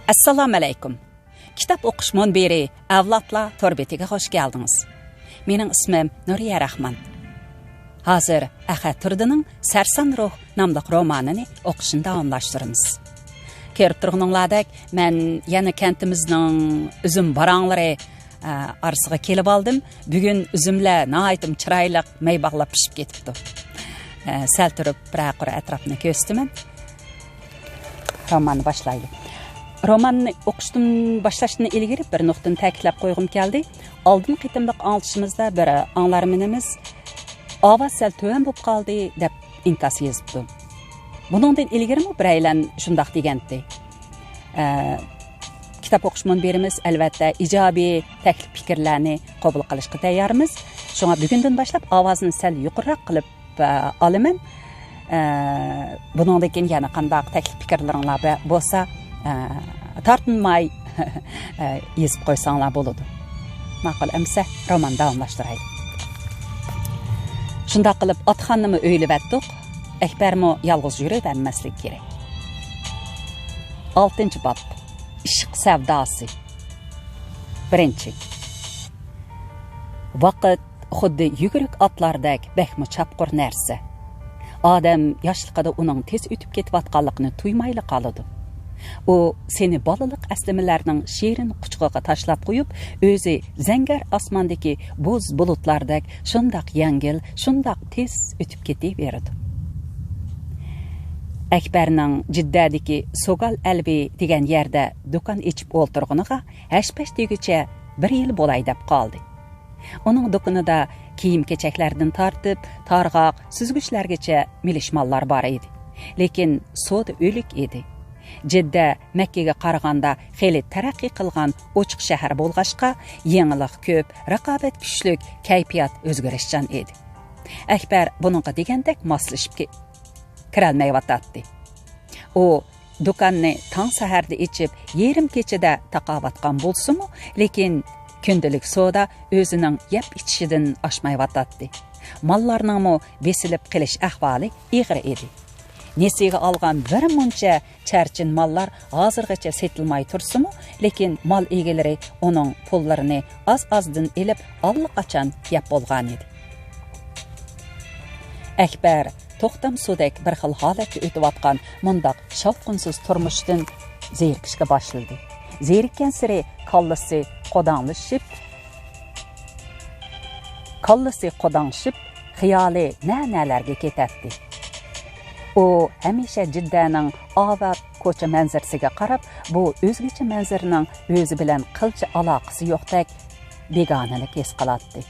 Assalomu alaykum. Kitob o'qish munbiri avlodlar torbetiga xush keldingiz. Mening ismim Nuriya Rahman. Hozir Ahad Turdining Sarson ruh nomli romanini o'qishni davomlashtiramiz. Ko'rib turganinglardek, men yana kentimizning uzum baranglari arasıga kelib oldim. Bugun uzumlar nihoyat chiroyli maybog'lab pishib ketibdi. Sal turib bir atrofni ko'zdiman. Romanni boshlaylik. Romanni o'qishdan boshlashdan ilgari bir nuqtani ta'kidlab qo'ygim keldi. Oldin qitimliq anglashimizda bir anglarminimiz ovoz sal tuvan bo'lib qoldi deb inkas yozibdi. Buningdan ilgari bir aylan shundoq degandi. Kitob o'qish munbirimiz albatta ijobiy taklif fikrlarni qabul qilishga tayyormiz. Shunga bugundan boshlab ovozni sal yuqoriroq qilib olaman. Buningdan keyin yana qanday taklif fikrlaringlar bo'lsa tartınmay yazıp qo'ysanglar bo'ladi. Ma'qul amsa roman davomlashtiraylik. Shunda qilib otxonnimi o'ylavatdik. Akbarmi yolg'iz yurib emmaslik kerak. 6-bob. Ishq savdosi. 1. Vaqt xuddi yuguruk otlardek baxmi chapqur narsa. Odam yoshligida uning tez o'tib ketayotganligini tuymayli qoladi. O seni balılık əslimələrinin şirin quchug'iga tashlab qo'yib, o'zi zangar osmondagi bo'z bulutlardek shundoq yengil, shundoq tez o'tib ketaveradi. Akbarning Jiddadagi Sogal Albi degan yerda do'kon ichib o'ltirganiga 8 deguncha 1 yil bo'lay deb qoldi. Uning do'konida kiyim-kechaklardan tortib, targ'oq, suzgichlargacha milishmonlar bor edi. Lekin so'da o'lik edi. Jidda Makkaga qaraganda xeyli taraqqiy qilgan ochiq shahar bo'lg'ashqa, yangilik ko'p, raqobat kuchli, kayfiyat o'zgarishchan edi. Akbar buningga degandek moslashib kirolmayotdi. U do'konni tong saharda ichib, yarim kechada taqovatgan bo'lsa-mu, lekin kundalik soda o'zining yeb ichishidan oshmayotdi. Mallarning besilib qilish ahvoli ig'ir edi. Nesiga algan bir muncha charchin mallar hozirgacha setilmay tursa-mu, lekin mal egalari uning pullarini az-azdan elib allaqachon yeb bo'lgan edi. Akbar to'xtam sudek bir xil holatda o'tayotgan mundaq shovqinsiz turmushdan zerikishga boshladi. Zerikkan siri kallasi qodanshib, xiyoli na'nalarga ketadi. O hamisha Jiddaning ovoq ko'cha manzarasiga qarab, bu o'zgacha manzaraning o'zi bilan qilcha aloqasi yo'qdek begonalik his qiladi.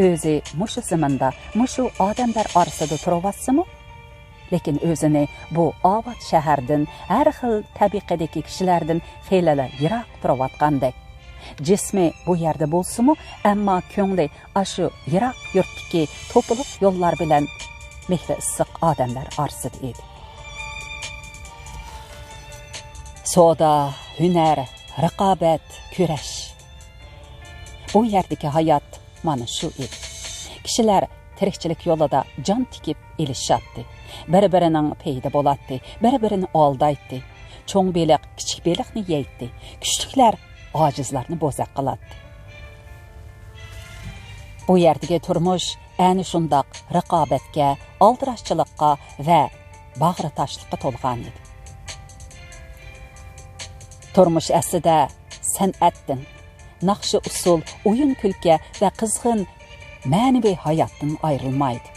O'zi mushu zamonda, mushu odamlar orasida turibsimi? Lekin o'zini bu ovoq shahardan, har xil tabiqadagi kishilardan xeylalar yiroq turayotgandek. Jismi bu yerda bo'lsa-mu, ammo ko'ngli ashu yiroq yurtdagi to'piliq yo'llar bilan mehri issiq odamlar orasida edi. Soda, hunar, raqobat, kurash. Bu yerdagi hayot mana shu edi. Kishilar tirikchilik yo'lida jon tikib elishadi. Bir-birining payda bo'ladi, bir-birini aldaydi. Cho'ng beliq kichik beliqni yeydi. Kuchliklar ojizlarni bo'zaq qiladi. Bu yerdagi turmush ayni shundoq raqobatga, aldirashchilikqa va bag'ritoshlikqa to'lgan edi. Turmush aslida san'atdan, naqshi usul, o'yin kulka va qizg'in ma'naviy hayotdan ayrilmaydi.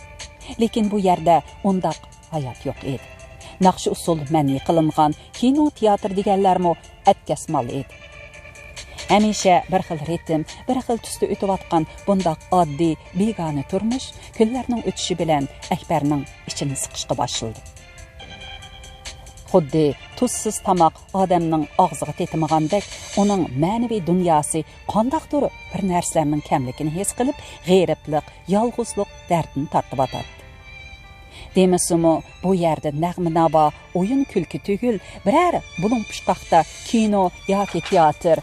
Lekin bu yerda undaq hayot yo'q edi. Naqshi usul ma'ni qilingan kino, teatr deganlarmi atkasmal edi. Hamisha bir xil ritm, bir xil tusda o'tayotgan bundoq oddiy, begona turmush kunlarning o'tishi bilan Akbarning ichini siqishga boshladi. Xuddi tuzsiz tomoq odamning og'ziga tetimagandek, uning ma'naviy dunyosi qandoqdir bir narsalarning kamligini his qilib, g'eriblik, yolg'izlik dardini tortib o'tadi. Demasimi, bu yerda nag'ma-navo, o'yin kulki tugul, biror bulung pushqoqda kino yoki teatr,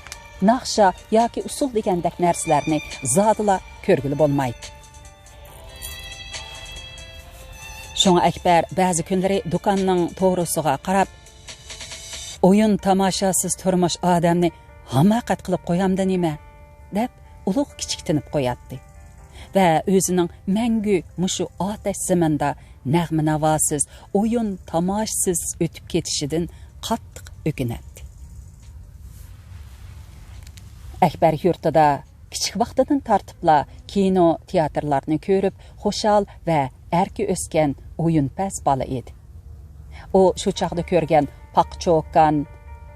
naqsha yoki usul degandek narsalarni zodila ko'rgili bo'lmaydi. Şoňa Akbar bäzi günleri dokanning to'g'risiga qarab Oyun tamoshasiz turmush odamni hamoqat qilib qo'yamda nima deb ulug' kichiktinib qo'yatdi va o'zining mangu mushu otash zaminda nag'ma navosiz o'yin tamoshasiz o'tib ketishidan qattiq o'kinatdi. Akbar yurtida kichik vaqtidan tortibla kino teatrlarni ko'rib xushal va erki o'sgan o'yinpaz bola edi. U shu chaqda ko'rgan Paqcho'kan,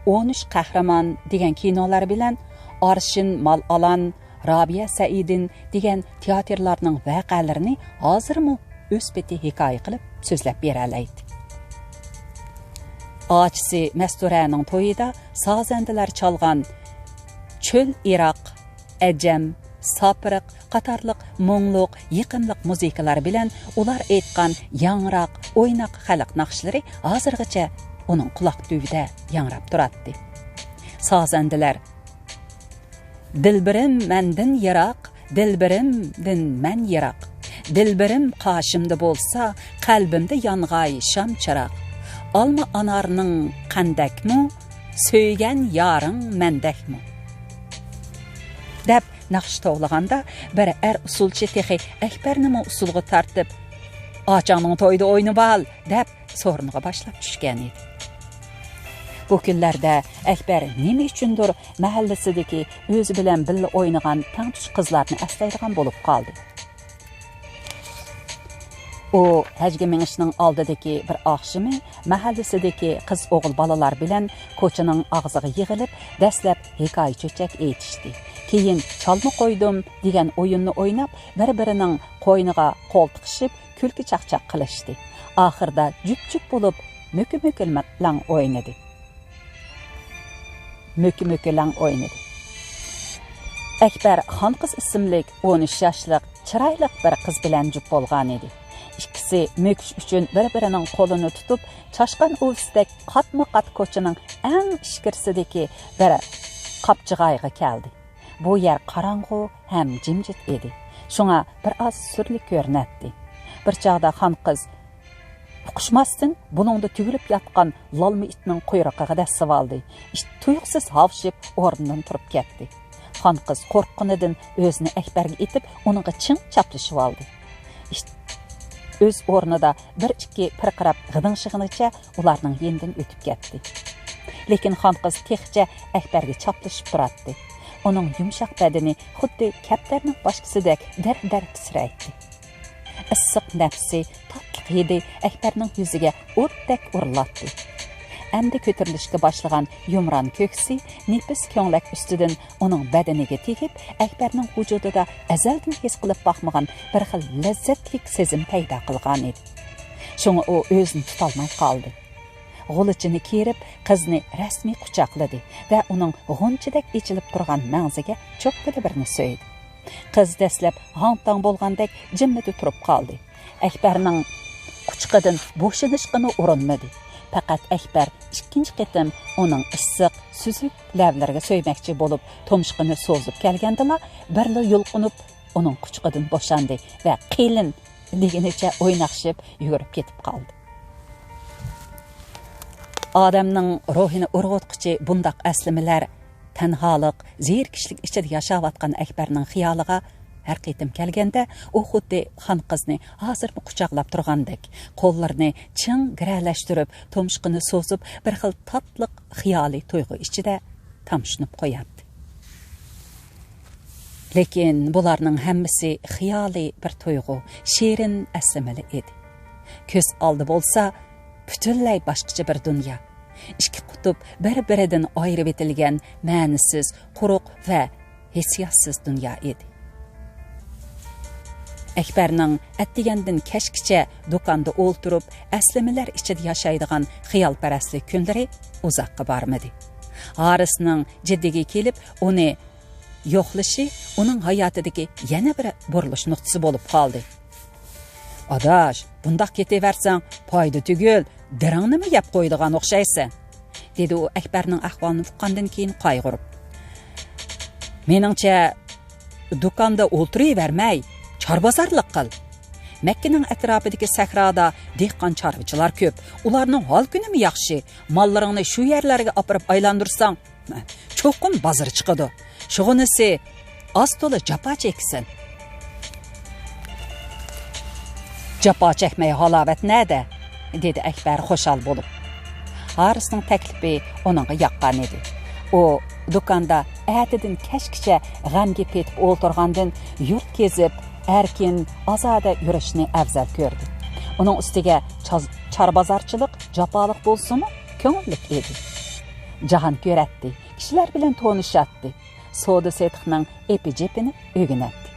13 qahramon degan kinolar bilan Arshin Malalan, Robiya Saidin degan teatrlarning voqealarini hozirmi o'zbeti hikoya qilib so'zlab beralaydi. Ochisi Masturaning to'yida sozandalar chalgan Cho'l Iroq, Ajam, Sapiriq qatorliq mo'ngluq, yiqimliq musiqalar bilan ular aytgan yangroq, o'ynoq xalq naqshlari hozirgacha uning quloq tubida yangrab turadi. Sozandalar Dilbirim mendan yiroq, dilbirimdan men yiroq. Dilbirim qoshimda bo'lsa, qalbimda yong'ay sham chiroq. Olma anarning qandakmi, so'ygan yoring mendakmi? Deb naqsh to'g'laganda bir usulchi texi Akbarni usulga tartib, "Ochangning to'yida o'ynab ol" deb so'riniga boshlab tushgan edi. Bu kunlarda Akbar nima uchundir mahallasidagi o'zi bilan birga o'ynagan tangtush qizlarni aslaydigan bo'lib qoldi. U hajga minishning oldidagi bir oqshimi mahallasidagi qiz-o'g'il bolalar bilan ko'chaning og'ziga yig'ilib, dastlab hikoya cho'chak aytishdi. Keyin chalma qo'ydim degan o'yinni o'ynab, bir-birining qo'yniga qo'l tiqishib, kulki chaqchaq qilishdi. Oxirda jup-jup bo'lib, mo'ki-mo'kilang o'ynadi. Akbar Xonqiz ismli 13 yoshlik chiroyli bir qiz bilan jup bo'lgan edi. İkisi möküş uchun bir-birining qo'lini tutib, chashqan o'visdek qatma-qat ko'chaning eng ishkirsidagi bir qapchig'ayga keldi. Bu yer qorong'u ham jimjit edi. Shunga bir oz surli ko'rinadi. Bir chaqda Xonqiz uqishmasdan buningda tugilib yotgan lolma itning quyrug'iga dasib oldi. Tuyuqsiz havshib o'rnidan turib ketdi. Xonqiz qo'rqqanidan o'zini Akbarga etib, uninga ching chaplashib oldi. Öz o'rnida bir-ikki pirqirab g'iding-shig'inicha ularning yendan o'tib ketdi. Lekin Xonqiz texcha Akbarga chaplashib turadi. Uning yumshoq badani xuddi kaptarning boshqisidek dar-dar tisraydi. Issiq nafsi, tatliq hidi Akbarning yuziga o'tdek uriladi. Endi ko'tarilishga boshlagan yumron ko'ksi nefis ko'nglak ustidan uning badaniga tegib, Akbarning vujudida azaldan his qilib boqmagan bir xil lazzatlik sezim paydo qilgan edi. Shunga u o'zini tutolmay qoldi. G'ulichini kerib, qizni rasmiy quchoqladi va uning g'unchidek ichilib turgan mag'ziga cho'qqida birini so'ydi. Qiz dastlab hang-tang bo'lgandek jimmida turib qoldi. Akbarning quchqidan bo'shinishqini urinmadi. Faqat Akbar ikkinchi qitim uning issiq, suzuk lablarga so'ymoqchi bo'lib, tomshqini so'zib kelgandila, birla yulqinib uning quchqidan bo'shandi va qilin degenicha o'ynaqshib yugurib ketib qoldi. Odamning ruhini urg'utqichi bundaq aslimilar tanholik, zerikishlik ichida yashayotgan Akbarning xiyoliga har qitim kelganda u xuddi Xonqizni hozirmi quchoqlab turgandek, qo'llarini ching giralashtirib, tomshqini so'zib, bir xil tatliq xiyoliy tuyg'u ichida tamshinib qo'yadi. Lekin bularning hammasi xiyoliy bir tuyg'u, shirin aslimili edi. Ko'z oldi bo'lsa, butunlay boshqacha bir dunyo. Ikki qutb bir-biridan ayirib etilgan ma'nisiz, quruq va hissiyotsiz dunyo edi. Akbarning atdigandan kashkicha do'konda o'ltirib, aslimilar ichida yashaydigan xiyolparastlik kunlari uzoqqa bormadi. Harisning jiddiga kelib, uni yo'qlashi uning hayotidagi yana bir burilish nuqtasi bo'lib qoldi. "Adash, bundoq ketaversang, foyda tugul, dirangnimi yeb qo'ydigan o'xshaysan", dedi u Akbarning ahvolini uqqandan keyin qayg'urib. "Meningcha, do'konda o'ltiravermay, chorbozorlik qil", Makkaning atrofidagi sahroda dehqon chorvachilar ko'p. Ularning hol kunimi yaxshi. Mollaringni shu yerlarga olib aylantirsang, cho'qim bozor chiqadi. Shug'unisi oz to'la jafo cheksin. Jafo chekmay halovat nada? Dedi Akbar xo'shal bo'lib. Harisning taklifi uningga yoqqan edi. U do'konda atidan kashkicha g'amga petib o'ltirgandan yurt kezib, erkin, ozoda yurishni afzal ko'rdi. Uning ustiga charbozorchilik jafoliq bo'lsa-mu, ko'ngillik edi. Jahon ko'ratdi, kishilar bilan to'nishatdi. Savdo setiqning epi-jepini o'rganatdi.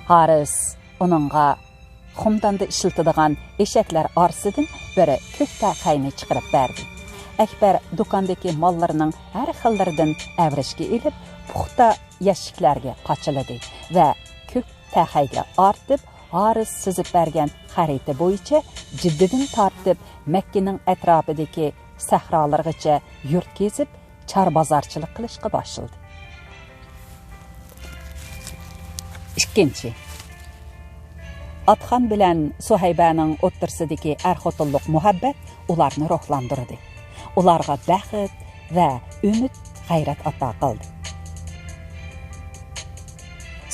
Haris uningga xumdanda ishiltadigan eshaklar orasidan biri ko'kta qayni chiqarib berdi. Akbar do'kondagi mollarining har xillaridan avrishga ilib, puxta yashiklarga qochiladi va ko'k taxayga ortib, Haris sizib bergan xarita bo'yicha jiddidan tortib Makkaning atrofidagi sahrolargacha yurt kezib, charbozorchilik qilishga boshladi. Ikkinchi, Atxon bilan Suhaybaning o'ttirsidagi er-xotinlik muhabbat ularni ruhlantirdi. Ularga baxt va umid, g'ayrat ato qildi.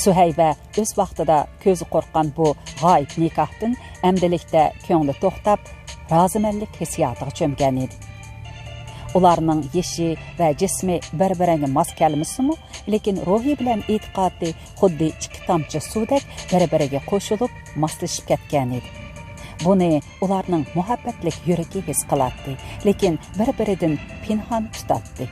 Suhayba o'z vaqtida ko'zi qo'rqqan bu g'oyib nikohdan amdilikda ko'ngli to'xtab, rozimanlik hissiyotiga cho'mgan edi. Ularning yeshi va jismi bir-biriga mos kelmisimu, lekin ruhi bilan e'tiqodi xuddi ikki tomchi suvdek bir-biriga qo'shilib, moslashib ketgan edi. Buni ularning muhabbatlik yuragi his qiladi, lekin bir-biridan pinhon tutatdi.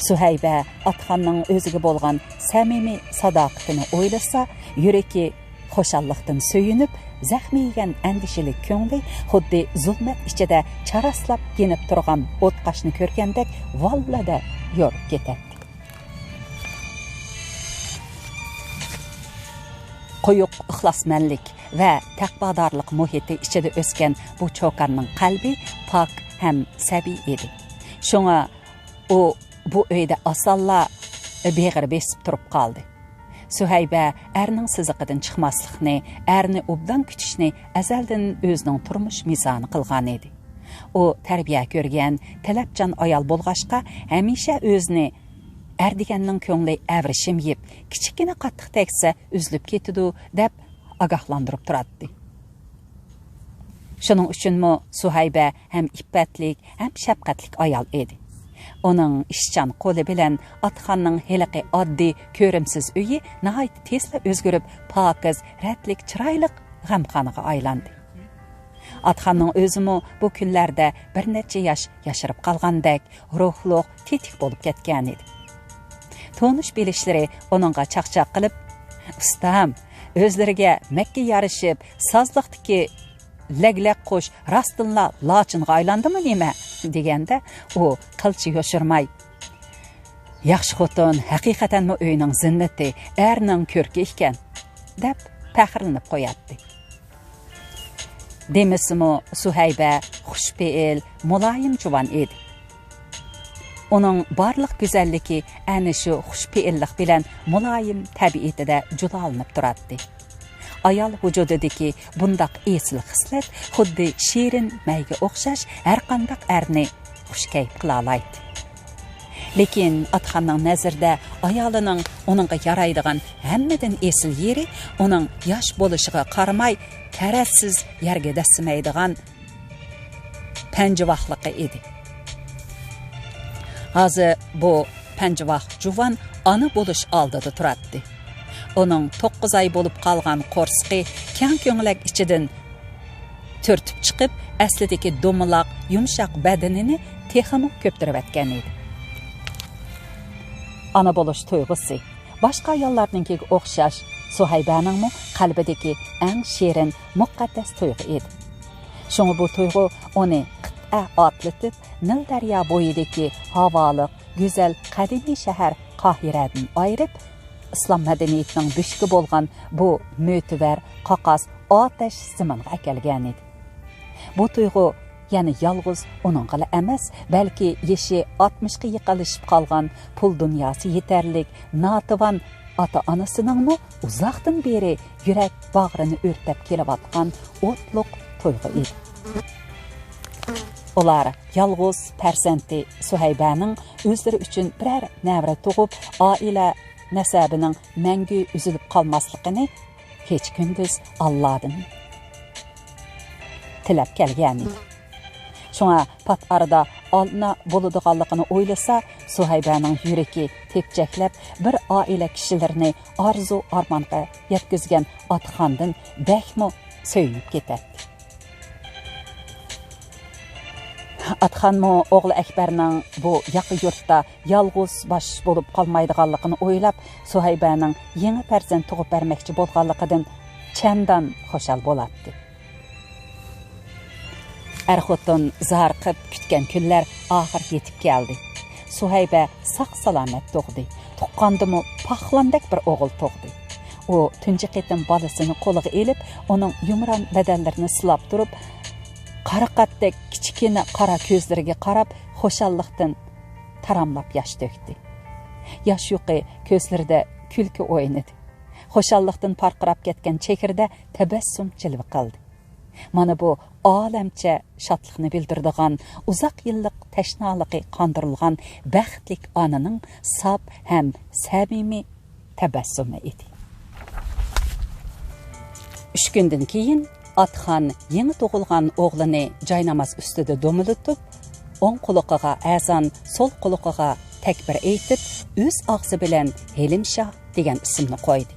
Suhayba Atxonning o'ziga bo'lgan samimiy sadoqatini o'ylasa, yuragi xushallikdan suyunib, zaxmi yegan andishili ko'ngli xuddi zulmat ichida charaslab yenib turgan o'tqashni ko'rgandek vallada yorib ketadi. Quyuq ixlosmanlik va taqvodorlik muhiti ichida o'sgan bu cho'qarning qalbi pok ham sabiy edi. Shunga u bu uyda osonla beg'ir besib turib qoldi. Suhayba erning siziqidan chiqmaslikni, erni obdan kutishni azaldan o'zining turmush mizoni qilgan edi. U tarbiya ko'rgan, talabchan ayol bo'lg'ashqa hamisha o'zini erdiganning ko'ngli avrishim yeb, kichikina qattiq tegsa uzilib ketidi deb ogohlantirib turadi. Shuning uchunmi Suhayba ham iffatlik, ham shafqatlik ayol edi. Uning ishchan qo'li bilan Atxonning heliqi oddiy, ko'rimsiz uyi nihoyat tezla o'zgarib, pokiz, ratlik, chiroyli g'amxonaga aylandi. Atxonning o'zimi bu kunlarda bir necha yosh yashirib qolgandek, ruhliq, tetik bo'lib ketgan edi. Tonish bilishlari uningga chaqchaq qilib, "Ustam, o'zlariga Makka yarishib, sozliqdagi laglaq qo'sh rastınla lachinga aylandimi nima?" deganda u qilchi yoshirmay, "Yaxshi xotin, haqiqatanmi uyning zinnati, erning ko'rki ekan" deb faxrlanib qo'yadi. Demisimi Suhayba xushfe'l, muloyim juvon edi. Uning barliq go'zalligi ana shu xushfe'llik bilan muloyim tabiatida judolanib turadi. Ayol vujudidagi bundaq esil xislat xuddi shirin mayga o'xshash har qanday erni xushkayf qila oladi. Lekin Atxonning nazarida ayolining uningga yaraydigan hammadan esil yeri uning yosh bo'lishiga qaramay tarassiz yerga dasmaydigan panjavoqligi edi. Hozir bu panjavoq juvon ona bo'lish oldida turadi. Uning 9 oy bo'lib qolgan qo'rsqi keng ko'nglak ichidan turtib chiqib, aslidagi do'maloq, yumshoq badanini texmi ko'ptirib atgan edi. Ana bo'lish tuyg'usi boshqa ayollarninkiga o'xshash Suhaybaning qalbidagi eng shirin, muqaddas tuyg'u edi. Shunga bu tuyg'u uni qit'a otlatib, Nil daryo bo'yidagi havoliq, go'zal qadimiy shahar Qohiradan ayirib, islom madaniyatining beshigi bo'lgan bu mo'tivar, qoqos, otash zamonga akelgan edi. Bu tuyg'u yana yolg'iz uningga emas, balki yeshi 60 ga yiqilishib qolgan, pul dunyosi yetarlik, notivan ata-anasınыңmı uzaqdan beri yürek bağrını örtep kelavatqan otluq toyğu idi. Ular yalğız pərsəndi Suhaybənin özləri üçün birər nəvra tuğub, ailə nəsəbinin məngü üzülüb qalmaslıqını heç gündüz Allah'dan tilab kelgan idi. Şuna pat arada alına boluduğanlığını oylasa, Suhaybənin yüreki tepcəklab bir ailə kişilərini arzu armanğa yetkizgan Atxandan bəkmi söyünüb ketətdi. Atxanmı oğlu Əkbərinin bu yaxı yurtda yalğız baş bolup qalmaydıqanlığını oylab, Suhaybənin yeni pərzənd tuğub bərməkçi bolğanlığıdan çəndan xoşal bolatdı. Ər-xotin zarqıb kütken günlər axır yetib gəldi. Suhaybə sağ-salamat doğdu. Tuqqandımı paxlandak bir oğul doğdu. O tünci qitim balasını qoluğa elib, onun yumran bədənlərini silab durub, qaraqatdek kichkina qara ko'zlariga qarab, xo'shallikdan taramlab yosh to'kdi. Yosh yuqi ko'zlarida kulki o'ynadi. Xo'shallikdan parqirab ketgan chehirda tabassum jilva qildi. Mana bu olamcha shodlikni bildirdigan, uzoq yillik tashnoliqi qondirilgan baxtlik onaning sof ham samimiy tabassumi edi. 3 kundan keyin Atxan yeni tug'ilgan o'g'lini joynamoz ustida do'militib, o'ng quloqiga azon, so'l quloqiga takbir aytib, o'z og'zi bilan Helimshah degan ismni qo'ydi.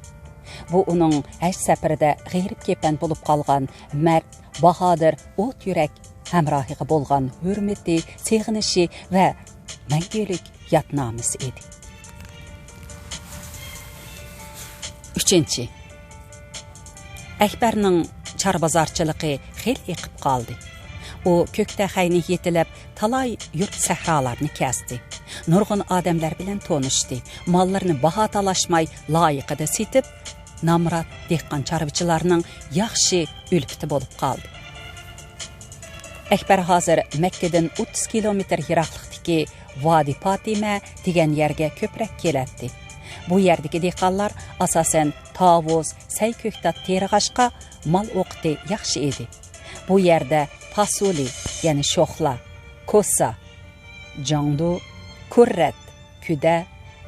Bu uning haj safarida g'ayrib kepan bo'lib qolgan mard, bahodir, o't yurak hamrohiga bo'lgan hurmati, seg'inishi va mangulik yodnomasi edi. 3. Əkbərning charbozorchiligi xel eqib qoldi. U ko'kda xayni yetilib, talay yurt sahrolarni kesdi. Nurg'un odamlar bilan tonishdi. Mollarini baho talashmay loyiqida setib, Namrat dehqon chorvachilarning yaxshi ulfiti bo'lib qoldi. Əkbər hozir Makkadan 30 kilometr yiroqlikdagi Vadi Fatima degan yerga ko'proq keladi. Bu yerdagi dehqonlar asosan tavus, sayko'ktat terig'ashqa mal o'qiti yaxshi edi. Bu yerda pasuli, ya'ni sho'xla, kosa, jangdu, kurrat, kuda,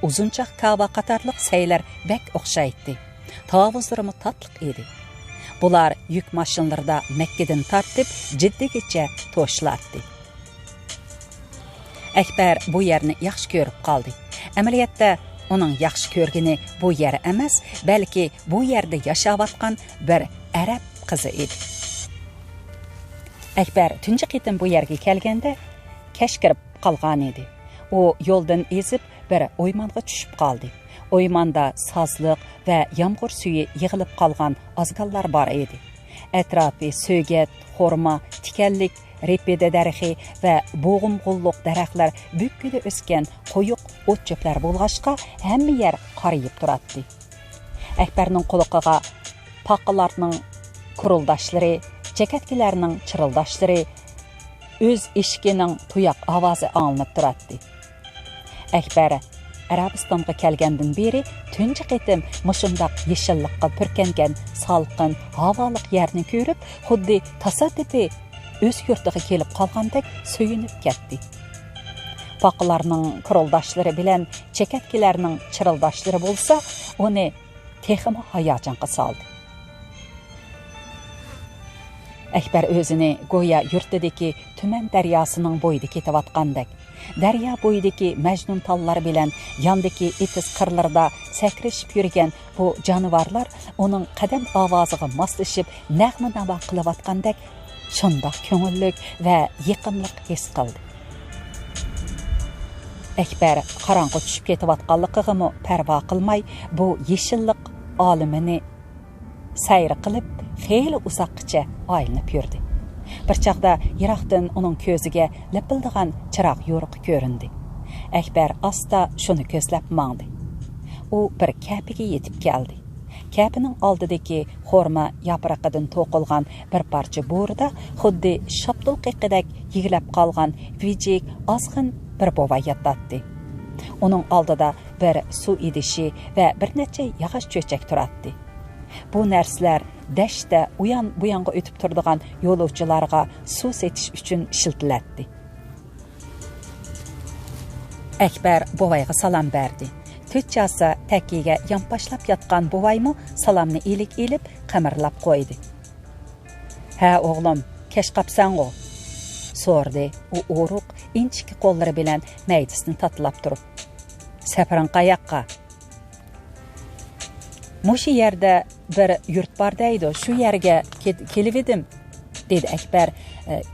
uzunchoq kava qatorliq saylar bak o'xshaydi. Tavuzlarimi tatliq edi. Bular yük mashinlarida Makkadan tortib, jiddigacha to'shlatdi. Əkbər bu yerni yaxshi ko'rib qoldi. Amaliyotda uning yaxshi ko'rgini bu yer emas, balki bu yerda yashayotgan bir arab qizi edi. Əkbər tunji qitim bu yerga kelganda kashkirib qolgan edi. O yo'ldan ezib bir o'ymonga tushib qoldi. O'ymanda sazliq va yomg'ir suvi yig'ilib qolgan azgallar bor edi. Atrofi so'gat, xurmo, tikanlik, repeda darxi va bo'g'im-g'ulluq daraxtlar bukkili o'sgan qo'yiq o't-cho'plar bo'lg'ashqa hamma yer qariyib turadi. Əkbərning quloqiga paqalarning kuruldashlari, jakatkilarning chirildashlari, o'z eshigining tuyoq ovozi anglanib turadi. Əkbər Arabistonga kelgandan beri tunji qitim mushundaq yeshillikqa purkangan salqin havoliq yerni ko'rib, xuddi tasaddufi o'z yurtiga kelib qolgandek suyunib ketdi. Paqalarning kuruldashlari bilan chakatkilarning chirildashlari bo'lsa, uni texmi hayajonga soldi. Əkbər o'zini go'yo yurtidagi tuman daryosining bo'yida ketayotgandek, daryo bo'yidagi majnun tollar bilan yondagi etis qirlarda sakrashib yurgan bu jonivorlar uning qadam ovoziga moslashib nag'ma-navo qilayotgandek shundoq ko'ngillik va yiqimliq his qildi. Əkbər qorong'i tushib ketayotganligini parvo qilmay, bu yeshillik olimini sayr qilib xeyli uzoqcha aylanib yurdi. Bir chaqda yiroqdan uning ko'ziga lipildigan chiroq yo'riq ko'rindi. Əkbər asta shuni ko'zlab mangdi. U bir kapiga yetib keldi. Kapining oldidagi xurma yaproqidan to'qilgan bir parcha bo'rida xuddi shapdulqiqidek yig'ilib qolgan vijik ozg'in bir bova yotdi. Uning oldida bir suv idishi va bir necha yog'och cho'chak turadi. Bu narsalar dashda uyan bu yonga o'tib turadigan yo'lovchilarga suv setish uchun ishiltiladi. Akbar buvayga salom berdi. To'chchasi takiga yonboshlab yotgan buvaymi salomni ilik ilib qamirlab qo'ydi. "Ha o'g'lim, kech qapsan-ku?" so'rdi u o'ruq inchiki qo'llari bilan maydisini tatlab turib. "Safaring qayoqqa?" "Mushu yerda bir yurt bor deydi, shu yerga kelib edim", dedi Akbar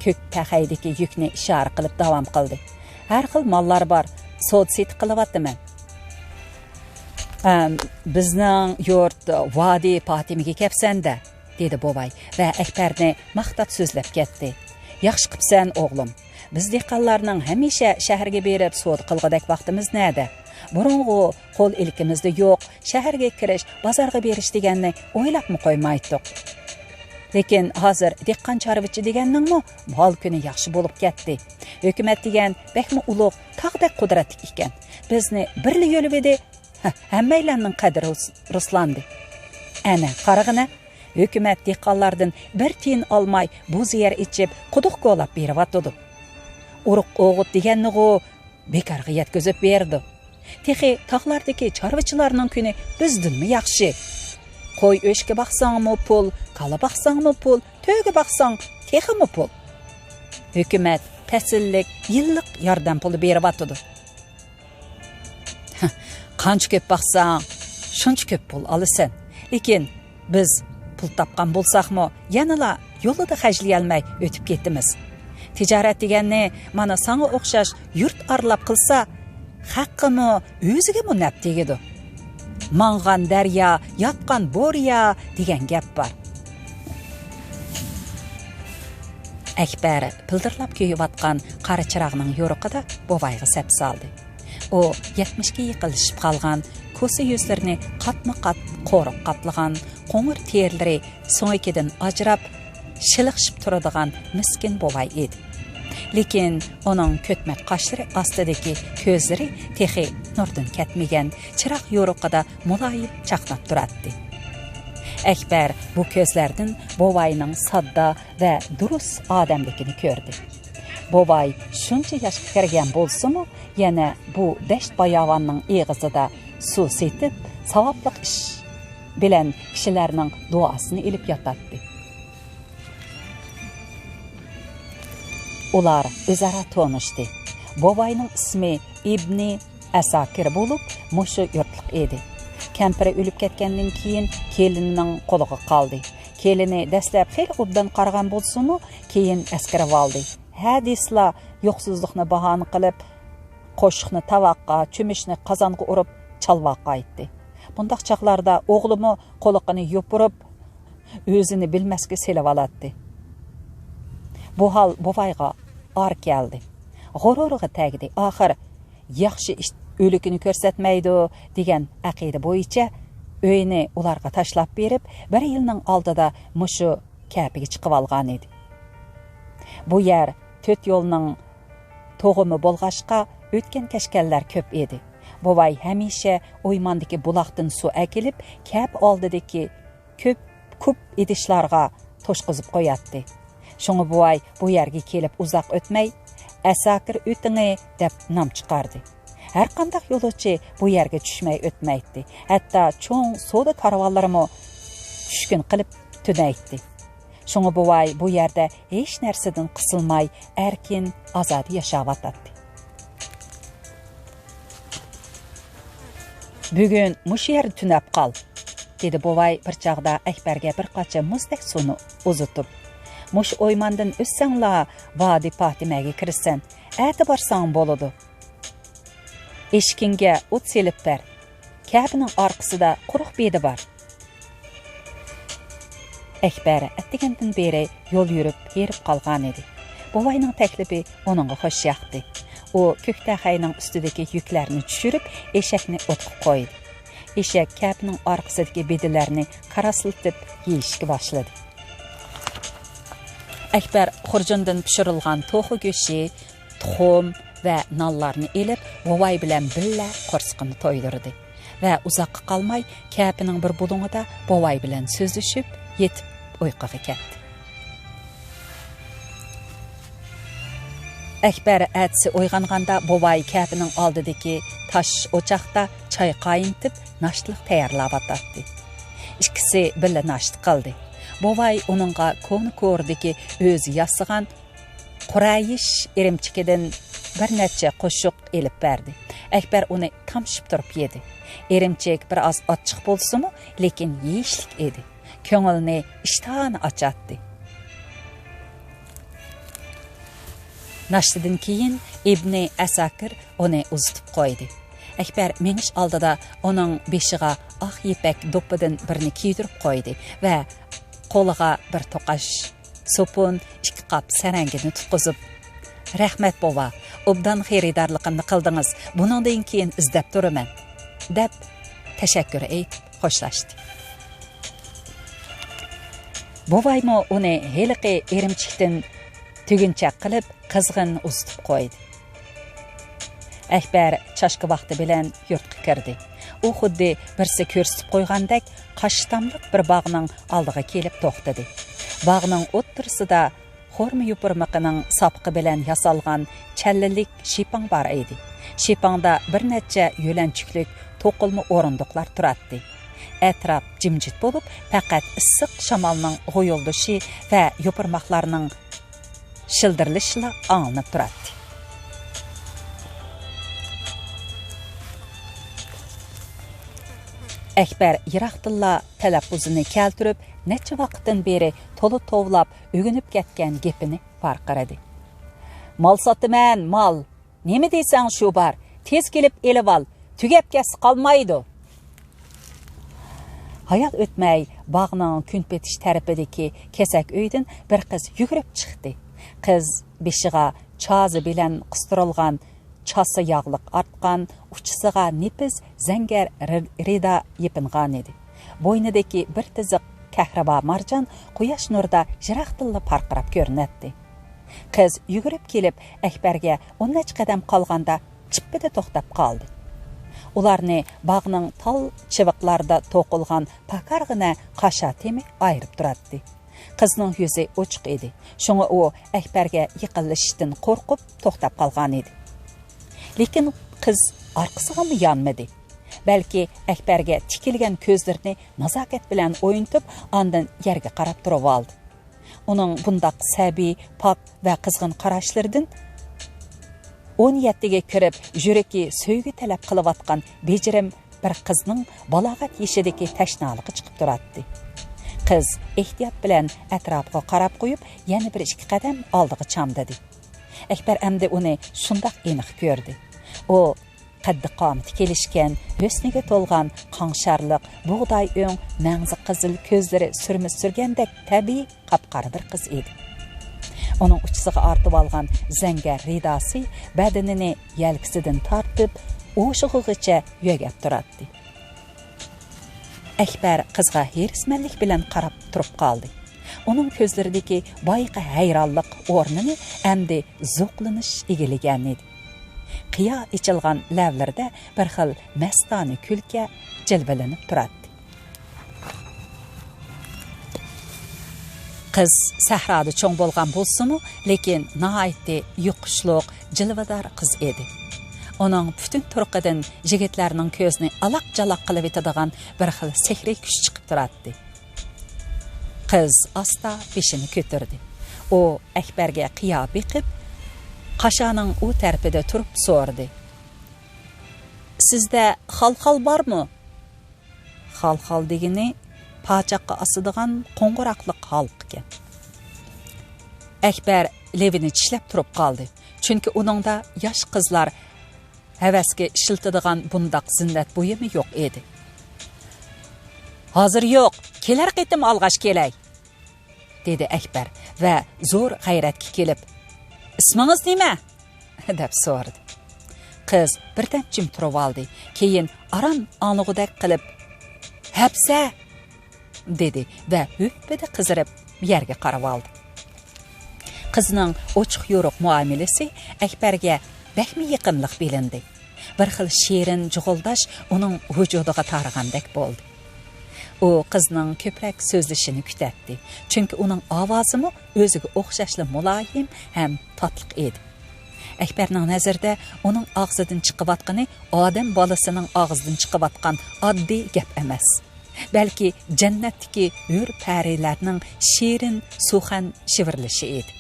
ko'k taxaydagi yukni ishora qilib davom qildi. "Har xil mollar bor, sod-sit qilyapman." "Bizning yurt vodiy Fatimiga kelibsan-da", dedi bovay va Akbarni maqtab so'zlab ketdi. "Yaxshi qilibsan o'g'lim. Biz dehqonlarning hamisha shaharga berib sod qilg'idek vaqtimiz nada? Burungi qo'l ilkimizda yo'q, shaharga kirish, bozorga berish deganni o'ylabmi qo'ymaydik. Lekin hozir dehqon chorvachi deganning-mi mol kuni yaxshi bo'lib ketdi. Hukumat degan bakmi ulug' tog'dek qudratli ekan. Bizni birli yo'lib edi, hammalarning qadri ruslandi. Ana, qarag'ina, hukumat dehqonlardan bir tiyin olmay bu yer ichib quduq qo'lab beryapti. Uruq o'g'it deganni-ku bekorga yetkazib berdi. Texi tog'lardagi chorvachilarning kuni bizdinmi yaxshi? Qo'y o'shga baqsangmi pul, qala baqsangmi pul, to'yga baqsang teximi pul. Hukumat fasillik, yillik yordam puli beryapti. Qancha ko'p baqsang, shuncha ko'p pul olasan. Lekin biz pul topgan bo'lsaqmi, yanala yo'lida xajlay olmay o'tib ketdimiz. Tijorat deganni mana sanga o'xshash yurt arlab qilsa, haqqimi o'ziga munab tegadi. Mang'an daryo, yotgan bo'riya degan gap bor. Akbar pildirlab kuyayotgan qora chirog'ning yo'riqida bovayga sap soldi. U 70ga yiqilishib qolgan, ko'sa yuzlarini qatma-qat qo'riq qaplagan, qo'ng'ir terlari so'ngidan ajrab, shiliqshib turadigan miskin bovay edi. Lekin uning ko'tmak qoshlari ostidagi ko'zlari texi nurdan ketmagan, chiroq yo'riqida muloyim chaqnab turadi. Akbar bu ko'zlardan bovayning sodda va durust odamligini ko'rdi. Bovay shuncha yoshga kirgan bo'lsa-mu, yana bu dasht bayovonning eg'izida suv setib, savobli ish bilan kishilarning duosini ilib yotadi. Ular o'zaro tanishdi. Bovayning ismi Ibni Asakir bo'lib, mushu yurtliq edi. Kampiri o'lib ketgandan keyin kelinining qo'liga qoldi. Kelini dastlab xeyli obdan qaragan bo'lsa-mu, keyin askarab oldi. Hadislar yo'qsizlikni bahona qilib, qo'shiqni tavaqqa, cho'mishni qozonga urib, chalvoqqa aytdi. Bundaq chaqlarda o'g'limi qo'liqini yopirib, o'zini bilmasga selib oladi. Bu hal bovayga ar keldi. G'ururiga tegdi. Oxir yaxshi ish o'likini ko'rsatmaydi degan aqida bo'yicha uyini ularga tashlab berib, bir yilning oldida mushu kapiga chiqib olgan edi. Bu yer to'rt yo'lning to'g'imi bo'lg'ashqa o'tgan kashkanlar ko'p edi. Bovay hamisha o'ymandagi buloqdan suv akilib, kap oldidagi ko'p idishlarga to'shqizib qo'yatdi. Şoňa buvay bu yerge kelip uzaq ötmey, Asakir ötüňi dep nam çıkardı. Her qandaq yolçu bu yerge düşmey ötmeydi. Hatta çoğun soda karavanlarımı düşkün qılıp tüneydi. Şoňa buvay bu yerde hiç nersedin qısılmay, erkin, azad yaşawatatdy. Bugün muş yer tünep qal, dedi buvay bir çağda Akbarga bir qaça muzdek sunu uzutup. Muş oymandan össenla vadi Fatimaga kirsen, äti barsan boludu. Eşkinge ot selip ber. Käbinin arkasida quruq bedi bar. Akbar atdigandan beri yol yürüp herip qalgan edi. Buvayning taklifi onunğa hoş yaxdı. O köktaxayning üstüdeki yüklerini düşürüp eşekni otqib qoydu. Eşek käbinin arkasidagi bedilerini karasıltıp yeyişki başladı. Akbar xurjundan pishirilgan to'xu go'shi, tuxum, va nonlarni elib bovay bilan billa qo'rsqini to'ydirdi va uzoqqa qolmay kapining bir bulungida bovay bilan so'zlashib yetib uyquga ketdi. Akbar atsi uyg'onganda bovay kapining oldidagi tosh o'choqda choy qayintib nashliq tayyorlab atdi. Ikkisi billa nasht qildi. Bovay uningga ko'rdiki o'zi yasigan qurayish erimchikidan bir necha qo'shiq elib berdi. Akbar uni tamshib turib yedi. Erimchik bir oz ochiq bo'lsa-mu, lekin yeyishlik edi. Ko'ngilni ishtahani ochatdi. Nashtidan keyin Ibn Asakir uni uzitib qo'ydi. Akbar menish oldida uning beshiga oq ipak do'ppidan birini kiydirib qo'ydi va qo'liga bir to'qash sopun, ikki qop sarangini tutqizib, "Rahmat bova, obdan xaridorligimni qildingiz. Bundan keyin izlab turaman" deb tashakkur aytib xo'shlashdi. Bovaymo uni heliqi erimchikdan tugunchaq qilib qizg'in uzitib qo'ydi. Akbar chashqa vaqti bilan yurtga kirdi. U xuddi birsi ko'rsatib qo'ygandek qashtamliq bir bog'ning oldiga kelib to'xtadi. Bog'ning o'ttirsida xurma yupurmiqining sapqi bilan yasalgan challilik shipang bor edi. Shipangda bir necha yo'lanchiklik to'qilma o'rindiqlar turardi. Atrof jimjit bo'lib, faqat issiq shamolning g'o'yildishi va yupurmoqlarning shildirishi anglanib turardi. Akbar yiroqdilla talaffuzini keltirib, necha vaqtdan beri to'la tovlab o'ginib ketgan gapini farqaradi. "Mol sotaman, mol. Nima deysang shu bor. Tez kelib elib ol. Tugab ketsa qolmaydi." Hayal o'tmay, bog'ning kunpetish tarafidagi kesak uydan bir qiz yugurib chiqdi. Qiz beshiga chozi bilan qistirilgan chasi yog'liq artgan, uchisiga nepiz zangar rida yepingan edi. Bo'ynidagi bir tiziq kahrabo marjon quyosh nurida yiroqdilla parqirab ko'rinadi. Qiz yugurib kelib Akbarga 10 qadam qolganda chippida to'xtab qoldi. Ularni bog'ning tol chiviqlarida to'qilgan pakarg'ina qasha temi ayirib turardi. Qizning yuzi ochiq edi. Shunga u Akbarga yiqilishdan qo'rqib to'xtab qolgan edi. Lekin qiz orqasiga yonmadi. Balki Akbarga tikilgan ko'zlarini nazokat bilan o'yintib, ondan yerga qarab turib oldi. Uning bundoq sabiy, pok va qizg'in qarashlaridan 17 ga kirib, yuragi so'ygi talab qilayotgan bejirim bir qizning balog'at yeshidagi tashnaligi chiqib turardi. Qiz ehtiyot bilan atrofga qarab qo'yib, yana bir ikki qadam oldiga chamdadi. Akbar amdi uni shundoq aniq ko'rdi. U qaddi qomati kelishgan, husniga to'lgan, qanşarliq, bug'doy o'ng, mangzi qizil ko'zlari surmis surgandek tabiiy qapqara bir qiz edi. Uning uchisiga ortib olgan zangar ridasi badanini yelkisidan tortib, o'shig'igacha yo'gab turardi. Akbar qizga herismanlik bilan qarab turib qoldi. Uning ko'zlaridagi boyiqa hayronlik o'rnini endi zo'qlanish egillagan edi. Qiyo ichilgan lavlarda bir xil mastona kulka jilvalanib turardi. Qiz sahroda cho'ng bo'lgan bo'lsa-mu, lekin nihoyatda yuqishliq, jilvador qiz edi. Uning butun turqidan yigitlarning ko'zini aloq-jaloq qilib etadigan bir xil sehriy kuch chiqib turardi. Qiz asta beshini ko'tardi. U Akbarga qiyo biqib, qashaning u tarafida turib so'radi. "Sizda xalxal bormi?" Xalxal degani pochaqqa asadigan qo'ng'iroqli xalq ekan. Akbar levini tishlab turib qoldi. Chunki uningda yosh qizlar havasga ishiltadigan bundoq zinnat bo'yimi yo'q edi. "Hozir yo'q, kelar qitim olg'ash kelay", dedi Akbar va zo'r g'ayratga kelib, "Ismingiz nima?" deb so'radi. Qiz birdan jim turib oldi. Keyin aram anug'idek qilib, "Hapsa", dedi va hüppida qizirib yerga qarab oldi. Qizning ochiq yo'riq muomalasi Akbarga bəkmi yıqımlıq bilindi. Bir xil şirin cug'uldaş uning vujudiga targ'andek bo'ldi. U qizning ko'proq so'zlashini kutatdi, chunki uning ovozimi o'ziga o'xshashli muloyim ham tatliq edi. Akbarning nazarida uning og'zidan chiqayotgani odam bolasining og'zidan chiqayotgan oddiy gap emas, balki jannatdagi hur parilarning shirin suxan shivirlishi edi.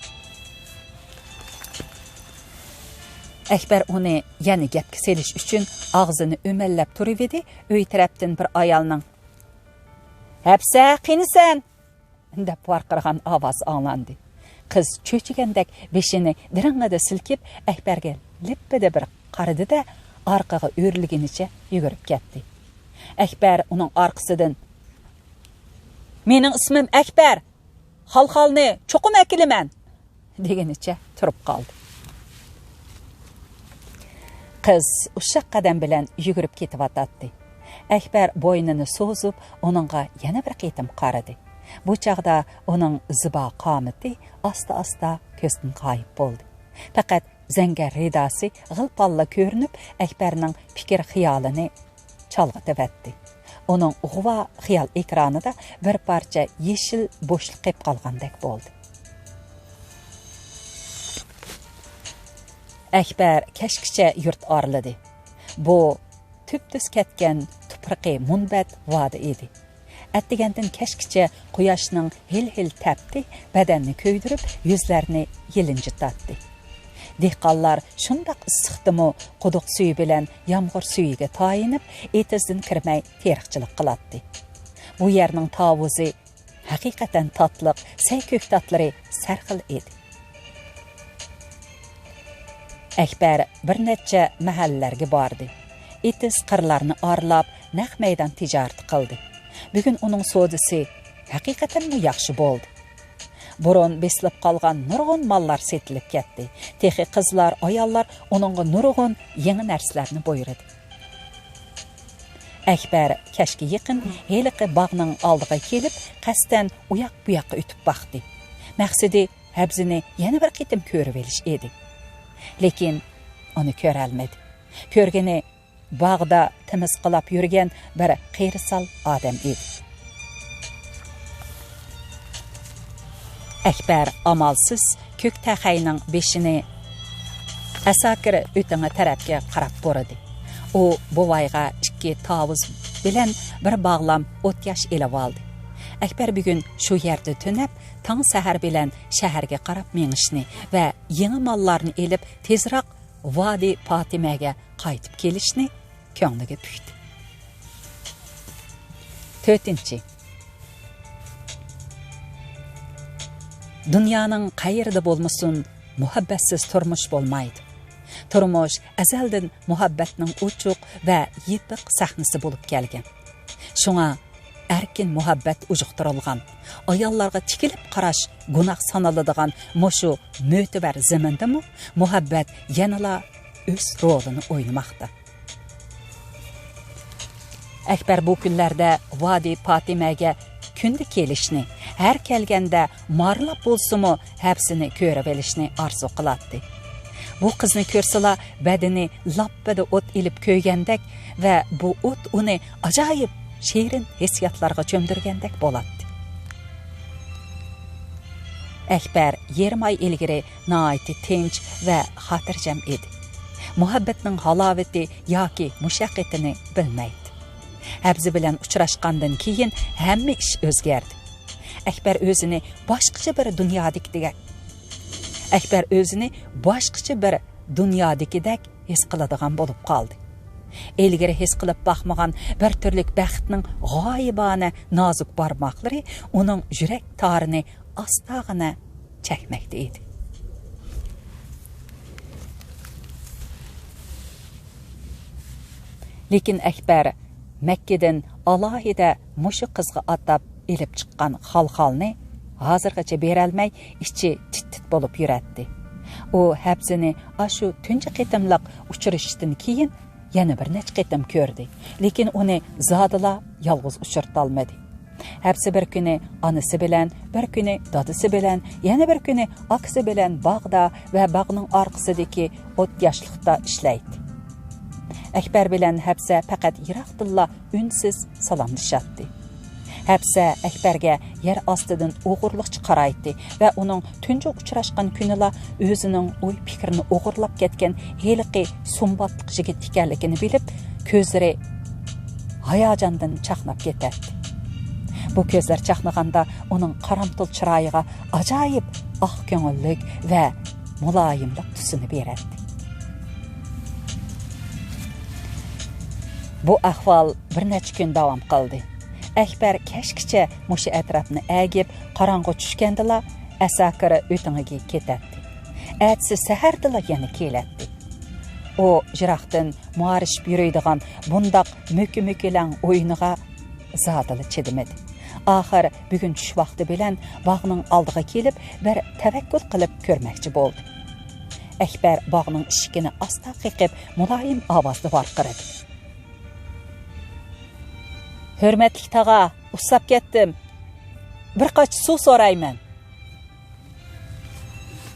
Akbar uni yana gapga selish uchun og'zini o'mallab turib edi, uy tarafdan bir ayolning "Hapsa, qinisan!" deb varqirgan ovoz anglandi. Qiz cho'chigandek beshini dirangada silkib, Akbarga lippida bir qaradi-da, orqaga o'rliginicha yugurib ketdi. Akbar uning orqasidan "Mening ismim Akbar, xalxalni cho'qim akiliman" deganicha turib qoldi. Qiz ushaq qadam bilan yugurib ketib-atdi. Akbar bo'ynini so'zib, uningga yana bir qitim qaradi. Bu chaqda uning zibo qomati asta-asta ko'zdan g'oyib bo'ldi. Faqat zangar ridosi g'ilpalla ko'rinib, Akbarning fikr-xiyolini chalg'itib-atdi. Uning g'uva xiyol ekranida bir parcha yeshil bo'shliq qolib qolgandek bo'ldi. Akbar kashkicha yurt orladi. Bu tüptüz ketgan tuproqi munbat vodi edi. Attigandan kashkicha quyoshning hil-hil tapdi, badanni ko'ydirib, yuzlarini yilinjitdi. Dehqonlar shundoq issiqdimi, quduq suvi bilan yomg'ir suviga tayinib, etizdan kirmay teriqchilik qiladi. Bu yerning tovuzi haqiqatan tatliq, sayko'k tatlari sarxil edi. Akbar bir necha mahallalarga bordi. Etiz qirlarni orlab, naq maydon tijorat qildi. Bugun uning sodisi haqiqatan yaxshi bo'ldi. Burun beslib qolgan nurg'un mallar setilib ketdi. Texi qizlar, ayollar uningga nurg'un yangi narsalarni buyurdi. Akbar kashga yaqin heliqi bog'ning oldiga kelib, qasdan uyoq bu yoqqa o'tib baxdi. Maqsadi Habzini yana bir qitim ko'rib olish edi. Lekin uni ko'ra olmadi. Ko'rgani bog'da timiz qilib yurgan bir qiyrisal odam edi. Akbar amalsiz ko'k taxayning beshini asakir o'tinga tarafga qarab bordi. U buvayga ikki tavuz bilan bir bog'lam o't yosh elib oldi. Akbar bugun shu yerda tunab, tong sahar bilan shaharga qarab mengishni va yangi mallarni elib tezroq Vadi Fatimaga qaytib kelishni ko'ngliga pukdi. 4. Dunyoning qayerda bo'lmasin, muhabbatsiz turmush bo'lmaydi. Turmush azaldan muhabbatning ochiq va yetiq sahnasi bo'lib kelgan. Shunga erkin muhabbat ujuqtirilgan, ayollarga tikilib qarash gunoh sanaladigan mushu mo'tabar zamindami muhabbat yanala o'z rolini o'ynamoqda. Akbar bu kunlarda Vadi Fatimaga kundi kelishni, har kelganda marlab bo'lsimi hapsini ko'rib olishni orzu qiladi. Bu qizni ko'rsala badani lappada o't ilib ko'ygandek va bu o't uni ajoyib shirin hissiyotlarga cho'mdirgandek bo'ladi. Akbar 20 oy ilgari nihoyatda tinch va xotirjam edi. Muhabbatning halovati yoki mushaqqatini bilmaydi. Habzi bilan uchrashgandan keyin hamma ish o'zgardi. Akbar o'zini boshqacha bir dunyodagidek his qiladigan bo'lib qoldi. Ilgari his qilib baxmagan bir turlik baxtning g'oyibona nozik barmoqlari uning yurak torini ostag'ina chakmakda edi. Lekin Akbar Makkadan alohida mushu qizga atab elib chiqqan xalxalni hozirgacha beralmay ichi tit-tit bo'lib yuratdi. U Habzini ashu tunji qitimliq uchrashishdan keyin yana bir necha qitim ko'rdi, lekin uni zodila yolg'iz uchirta olmadi. Hepsi bir günü anısı bilen, bir günü dadısı bilen, yana bir günü akısı bilen bağda ve bağının arkasındaki ot yaşlıkta işleydi. Ekber bilen hepsi fakat yıraqdilla ünsüz salamlaşatdı. Hepsi Ekberge yer astıdan oğurluqçı qaraydı ve onun tünce uçraşqan günüla özünün oy fikrini oğurlap ketken heliqi sumbatlık jigit ekanligini bilip, közleri hayacandan çaqnap ketedi. Bu közler çaqnaganda onun qaramtıl çırayıga acayip ah köngüllük ve mulayimlik tüsünü beredi. Bu ahval bir neçə gün davam qıldı. Ekber keşkiçe muşu etrafını ägip, qarаңғы düşkendila əsakırı ötüngige ketedi. Ätsi səhərdila yana keletdi. O jiraqdan muarışıp yürüydigan bundaq mökü-mökülen oyunuğa zadılı çedimedi. Ahir bugün tuş vaqti bilen bağının aldığa kelip bir tevekkül qılıp körmekçi boldu. Ekber bağının işikini asta qiqib mulayim avazlı varqırdı. Hürmetlik tağa, usap kettim. Birkaç su sorayman.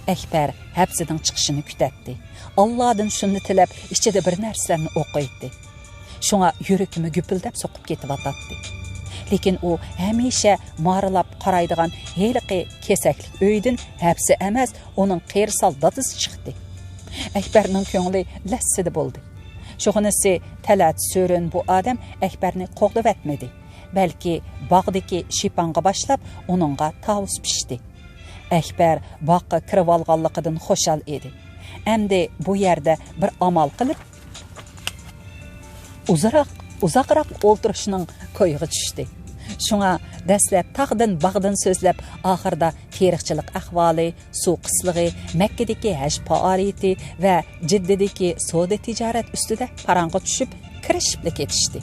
Ekber hepsinin çıkışını kütetti. Allah'dan şunu tilep, içinde bir nerslerini okuydu. Şuna yürütümü güpüldep sokup ketip atattı. Lekin o hemişe marılap qaraydıgan heliqi keseklik öydün hepsi emez, onun qeyirsal dadısı çıktı. Ekber'nin köngli lessidi boldu. Şoğunisi Talat Sörün bu adam Ekber'ni qoğlub etmedi. Belki bağdaki şipanğa başlap onunğa tavus pişti. Ekber bağqa kirib alğanlıqıdan xoşal edi. Emdi bu yerde bir amal qılıp uzaqraq olturuşunun koyuğu düştü. Şuna dəsləb tağdan bağdan sözləb ahırda terixçilik ahvali, su qıslığı, Mekke'deki həcc fəaliyyəti və ciddideki soda ticaret üstüde paranğa düşüp kirişipli ketişdi.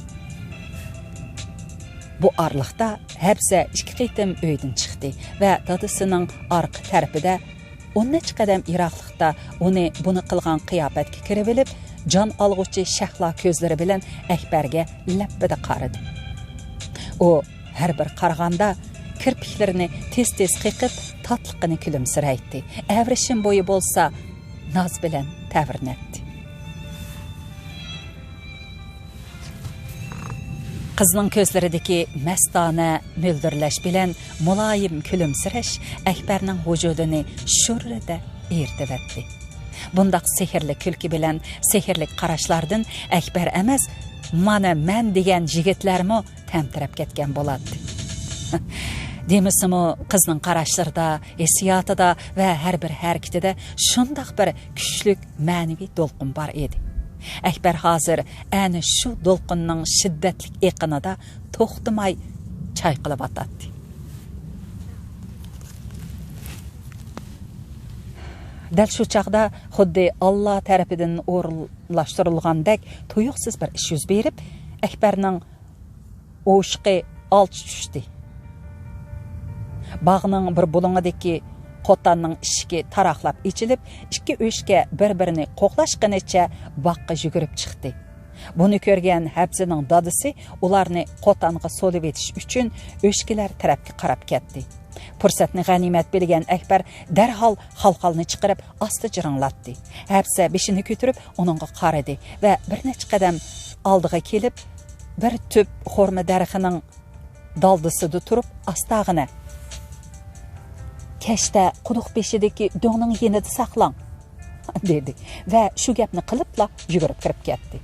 Bu arlıqda hepsi iki qitim öydün çıxdı və dadısının arq tərəfində 10 qədəm iraqlıqda onu bunu qılğan qiyafətki kirib bilib, can alğucu şəhla közləri bilən Ekberge ləbbədə qarıdı. O her bir qarğanda kirpiklerini tez-tez qiqib tatlıqını külümsiraytdi. Əvrişin boyu bolsa naz bilen təvirnetdi. Qızның közləridəki məstana müldürləş bilən mulayim külümsirəş Ekber'nin vücudunu şurrədə irtivetdi. Bundaq sehirli külki bilen sehirli qaraşlardan Ekber emas, mana mən degen jigitlərimi təmtirəb ketken boladı. Demisimi qızның qaraşlarında, hissiyatında və hər bir hərəkətində şundaq bir küçlük mənevi dolqun bar idi. Ekber hazır әні şu dolqunның şiddetlik eqinida toxtumay çayqılıb atadı. Dal şu çağda xuddi Allah tərəfindən orunlaşdırılğandək tuyuqsuz bir iş yüz berib, Ekber'nin oşqi alç düşdü. Bağının bir bulunadaki qotanның işki taraqlap içilib, iki öşke bir-birini qoqlaşqanicha baqqa жүгіріп chiqdi. Bunu görген hepsinin dadısı ularni qotanға solib etish uchun öşkiler tarafga qarab ketdi. Fursatni g'animat bilgan Ekber darhol xalqalni chiqarib asta jiringlatdi. Hepsi beshini ko'tarib onunğa qaradi va bir necha qadam oldiga kelib, bir tüp xorma daraxining daldisida turib astag'ini Keşte quduq beshidagi do'ngning yenida saqlang dedi va shu gapni qilibla yugurib kirib ketdi.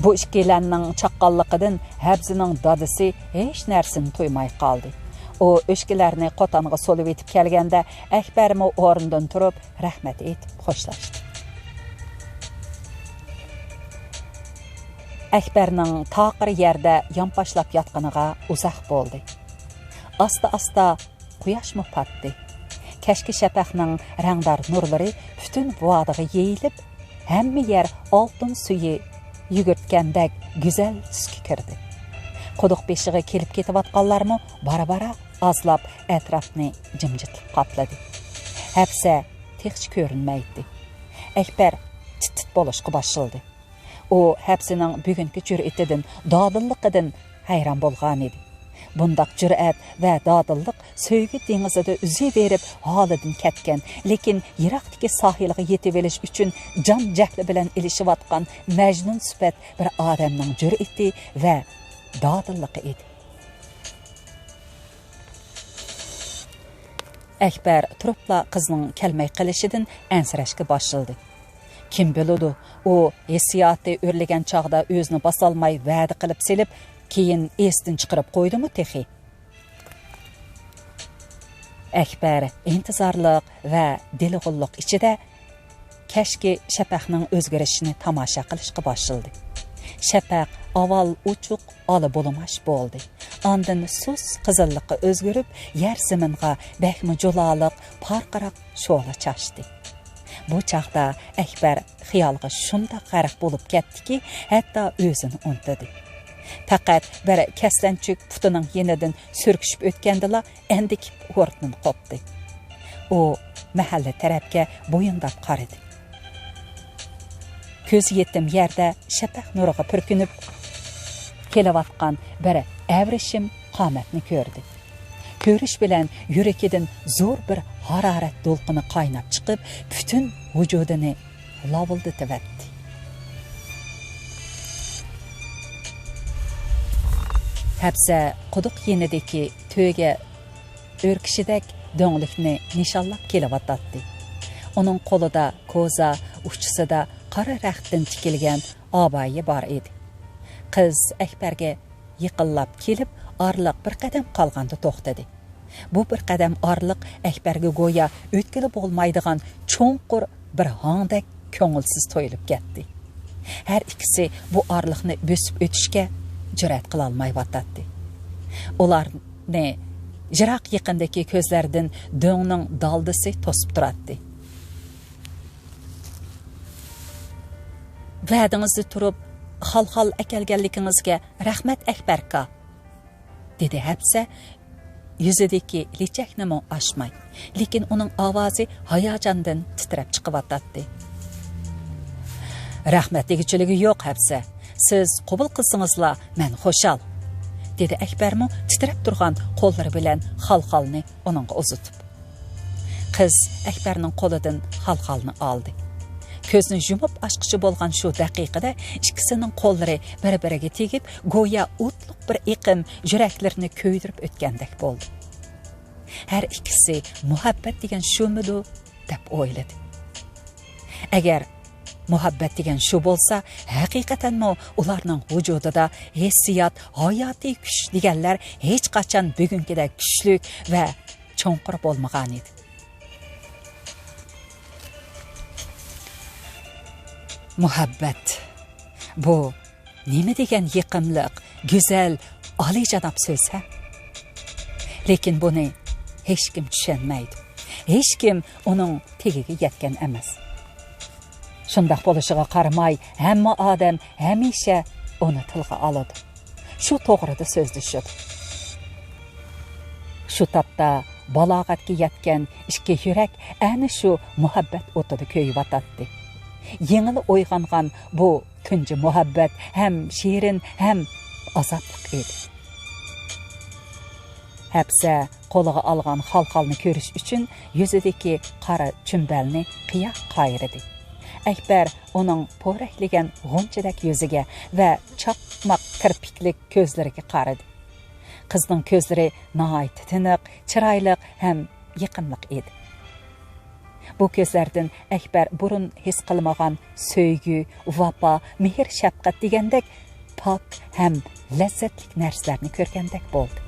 Bu ikkilanning chaqqonligidan Habzining dadisi hech narsani to'ymay qoldi. O o'shkilarni qotanga solib etib kelganda Ekbermi o'rnidan turib rahmat etib xo'shlashdi. Ekberning taqir yerda yonpashlab yotganiga uzoq bo'ldi. Asta-asta quyosh patdi. Kashki shapaqning rangdor nurlari butun vodiga yeyilib, hamma yer oltin suyi yugurtgandek go'zal tusga kirdi. Quduq beshiga kelib ketayotganlarmi bara-bara azlab atrofni jimjitlik qopladi. Hapsa tex ko'rinmaydi. Ekber tit-tit bo'lishga boshladi. O hapsining bugungi jur'atidan, dodilligidan hayron bo'lgan edi. Bundaq cüret ve dadıllık söygü denizide üzü verip halıdın ketken, lekin Yiraktaki sahiliga yetip eliş üçün can cəhli bilen ilişivatkan Mecnun süpet bir adamның cüreti ve dadıllığı idi. Ekber turupla kızının kelmey qilishidin ensirashga başladı. Kim biludu, o hissiyatı örlegen çağda özünü basalmay vədi qilib selip, keyin esdin chiqirib qo'ydimi texi? Ekber intizarlıq ve dilig'ulluq ichida keşke Şapaqning o'zgarishini tomosha qilishga başladı. Şapaq aval uçuq alı bulumaş bo'ldi. Andın sus qizilliqqa o'zgarib, yer ziminga behmi jo'laliq parqaraq sho'la chashdi. Bu chaqda Ekber xiyolga shunda g'arq bo'lib ketdiki, hatto o'zini unutdi. Faqat bir kaslanchuk putining yenidan surkishib o'tgandila endikib o'rnidan qopdi. U mahalla tarafga bo'yindab qaradi. Ko'z yetim yerda Şapaq nuriga purkinib kelavatgan bir avrishim qomatni ko'rdi. Ko'rish bilan yurakidan zo'r bir harorat to'lqini qaynab chiqib, butun vujudini lovuldatibdi. Hapsa quduq yenidagi to'yga o'rkishidek do'nglikni nishonlab kelavatdi. Uning qo'lida ko'za, uchisida qora raxtdan tikilgan obayi bor edi. Qiz Ekberga yiqillab kelib, orliq bir qadam qolganda to'xtadi. Bu bir qadam orliq Ekberga go'yo o'tkili bo'lmaydigan cho'nqur bir hangdak ko'ngilsiz to'yilib ketdi. Har ikkisi bu orliqni bosib o'tishga jur'at qila olmayotdi. Ularni jiroq yaqindagi ko'zlaridan do'ngning daldisi to'sib turadi. Va'dingizni turib, xal akelganligingizga rahmat Ekberka, dedi Hapsa yuzidagi lechakni oshmay, lekin uning ovozi hayajondan titrab chiqyotdi. Rahmat degichiligi yo'q Hapsa. Siz qabul qilsingizla men xo'shal, dedi Ekbermi titrab turgan qo'llari bilan xalxalni uningga uzatib. Qiz Ekberning qo'lidan xalxalni oldi. Ko'zni yumib ochqichi bo'lgan shu daqiqada ikkisining qo'llari bir-biriga tegib, go'yo o'tliq bir iqim yuraklarni ko'ydirib o'tgandek bo'ldi. Har ikkisi muhabbat degan shumidi deb o'yladi. Agar muhabbat degan shu bo'lsa, haqiqatanmi ularning vujudida hissiyot, hayotiy kuch deganlar hech qachon bugungidek kuchli va cho'nqir bo'lmagan edi. Muhabbat. Bu nima degan yiqimliq, go'zal, oliyjanob so'z ha? Lekin buni hech kim tushunmaydi. Hech kim uning tegiga yetgan emas. Shundaq bo'lishiga qaramay, hamma odam hamisha uni tilga oladi. Shu to'g'rida so'zlashadi. Shu topda balog'atga yetgan ikki yurak ana shu muhabbat o'tida ko'yib-atadi. Yengil o'yg'ongan bu tunji muhabbat ham shirin, ham azobli edi. Hapsa qo'liga olgan xalxalni ko'rish uchun yuzidagi qora chumbalni qiya qayirdi. Ekber uning po'raklagan g'unchadak yuziga va chaqmoq kirpiklik ko'zlariga qaradi. Qizning ko'zlari nihoyat tiniq, chiroyli ham yaqinliq edi. Bu ko'zlardan Ekber burun his qilmagan söygü, vafo, mehr, shafqat degandek pok ham lazzatli narsalarni ko'rgandek bo'ldi.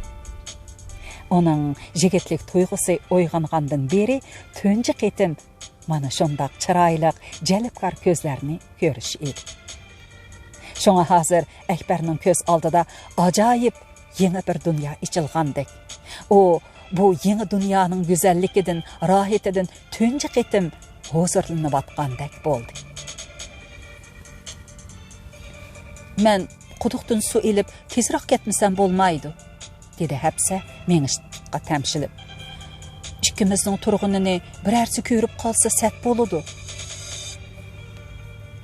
Uning yigitlik tuyg'usi uyg'ongandan beri tunji qitim mana shundoq chiroyli, jalbkor ko'zlarni ko'rish edi. Shunga hozir Ekberning ko'z oldida ajoyib yangi bir dunyo ichilgandek. U bu yangi dunyoning go'zalligidan, rohatidan tunji qitim huzurlanayotgandek bo'ldi. Men quduqdan suv ilib tezroq ketmasam bo'lmaydi, dedi Hapsa mengishqa tamshilib. Ikkimizning turg'unini birarsi ko'rib qolsa sat bo'ladi.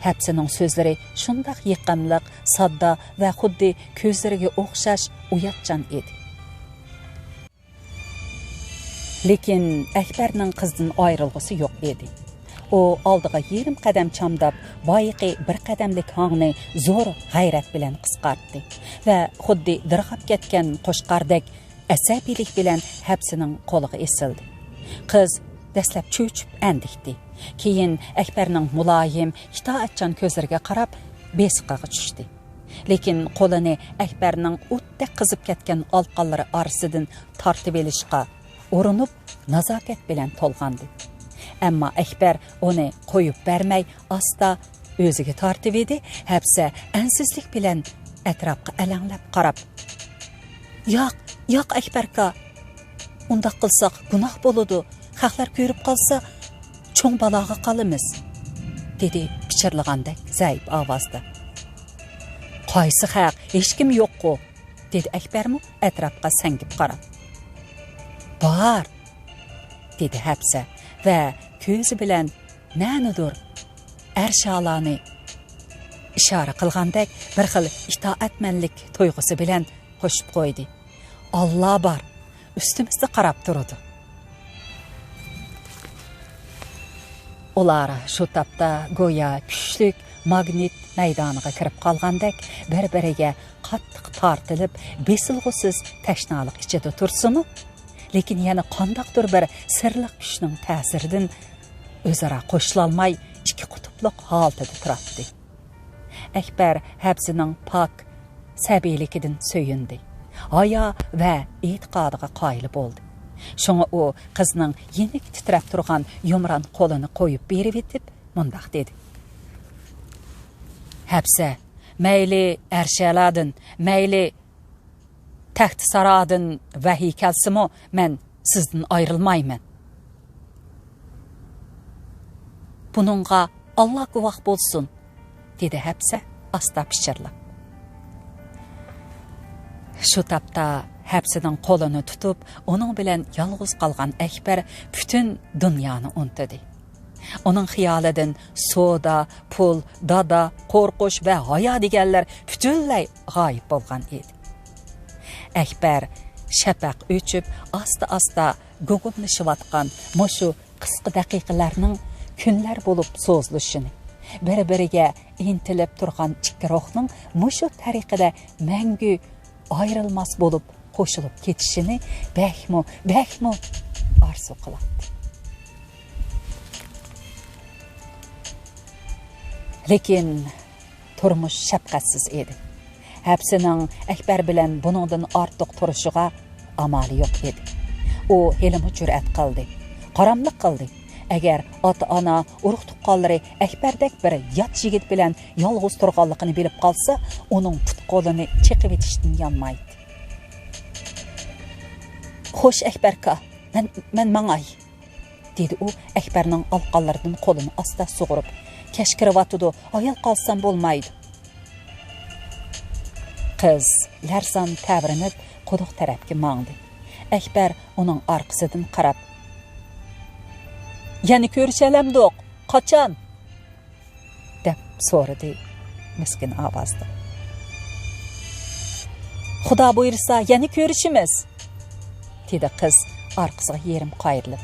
Hapsaning so'zlari shundoq yiqimliq, sodda va xuddi ko'zlariga o'xshash uyatchan edi. lekin Akbarning qizdan ayrılğısı yo'q edi. O oldiga yerim qadam chamdab, boyiqi bir qadamlik hongni zo'r g'ayrat bilan qisqartdi va xuddi dirg'ab ketgan qo'shqardek asabiylik bilan Hapsining qo'liga esildi. Qiz dastlab cho'chib andikdi. Keyin Akbarning muloyim, itoatchan ko'zlariga qarab besiqaga tushdi. Lekin qo'lini Akbarning o'tda qizib ketgan olqonlari orasidan tortib olishga urinib, nazokat bilan to'lg'andi. Ammo Akbar uni qo'yib bermay, asta o'ziga tortib edi. Hapsa ansizlik bilan atrofga alanglab qarab, "Yo'q Akbarka, unda qilsak gunoh bo'ladi. Xalqlar ko'rib qolsa, cho'ng baloga qolamiz", dedi pichirlagandek zaif ovozda. "Qaysi haq? Hech kim yo'q-ku", dedi Akbarmi atrofga sangib qarab. "Bor", dedi Hapsa va ko'zi bilan nanidir Arshalani ishora qilgandek bir xil itoatmanlik to'yg'usi bilan qo'shib qo'ydi. "Alloh bor, ustimizda qarab turadi." Ular shu topda go'yo kuchlik magnit maydoniga kirib qolgandek bir-biriga qattiq tortilib, besilg'usiz tashnalik ichida tursimi, lekin yana qandaqdir bir sirli kuchning ta'siridan o'zaro qo'shilolmay ikki qutblik holatida turardi. Akbar Hapsining pok sabiyligidan so'yindi. Aya va e'tiqodiga qoyil bo'ldi. Şoňa o qizning yenik titrab turgan yumran qo'lini qo'yib berib etib, mundaq dedi: "Hapsa, mayli Arshaladin, mayli taxt saradin vahiy kelsimi, men sizdan ayrılmayman. Bununğa Allah guvoh bolsun", dedi Hapsa asta pichirlab. Shu tapda Hapsining qo'lini tutib, uning bilan yolg'iz qolgan Akbar bütün dunyoni unutdi. Uning xiyolidan soda, pul, dada, qo'rqush va hayo deganlar butunlay g'oyib bo'lgan edi. Akbar shafaq o'chib, asta-asta gugumlashayotgan mushu qisqa daqiqalarning kunlar bo'lib so'zlashini, bir-biriga intilib turgan ikki ruhning mushu tariqada mangu ayrılmaz bo'lib qo'shilib ketishini bakmo arzu qiladi. Lekin turmush shafqatsiz edi. Hapsining Akbar bilan buningdan ortiq turishiga amali yo'q edi. U helimi jur'at qildi, qaramlik qildi. Agar ota-ona, urug' tuqqanlari Akbardek bir yot yigit bilan yolg'iz turganligini bilib qolsa, uning put-qo'lini chiqib etishdan yanmaydi. "Xo'sh Akbarka, men mangay", dedi u Akbarning olqonlaridan qo'lini asta sug'urib. "Kashkirvatudi, ayol qolsam bo'lmaydi." Qiz larsan tabrinib quduq tarafga mangdi. Akbar uning orqasidan qarab, "Yana ko'rishalamdiq, qachon?" deb so'radi miskin ovozda. "Xudo buyursa, yana ko'rishimiz", dedi qiz orqasiga yerim qayrilib.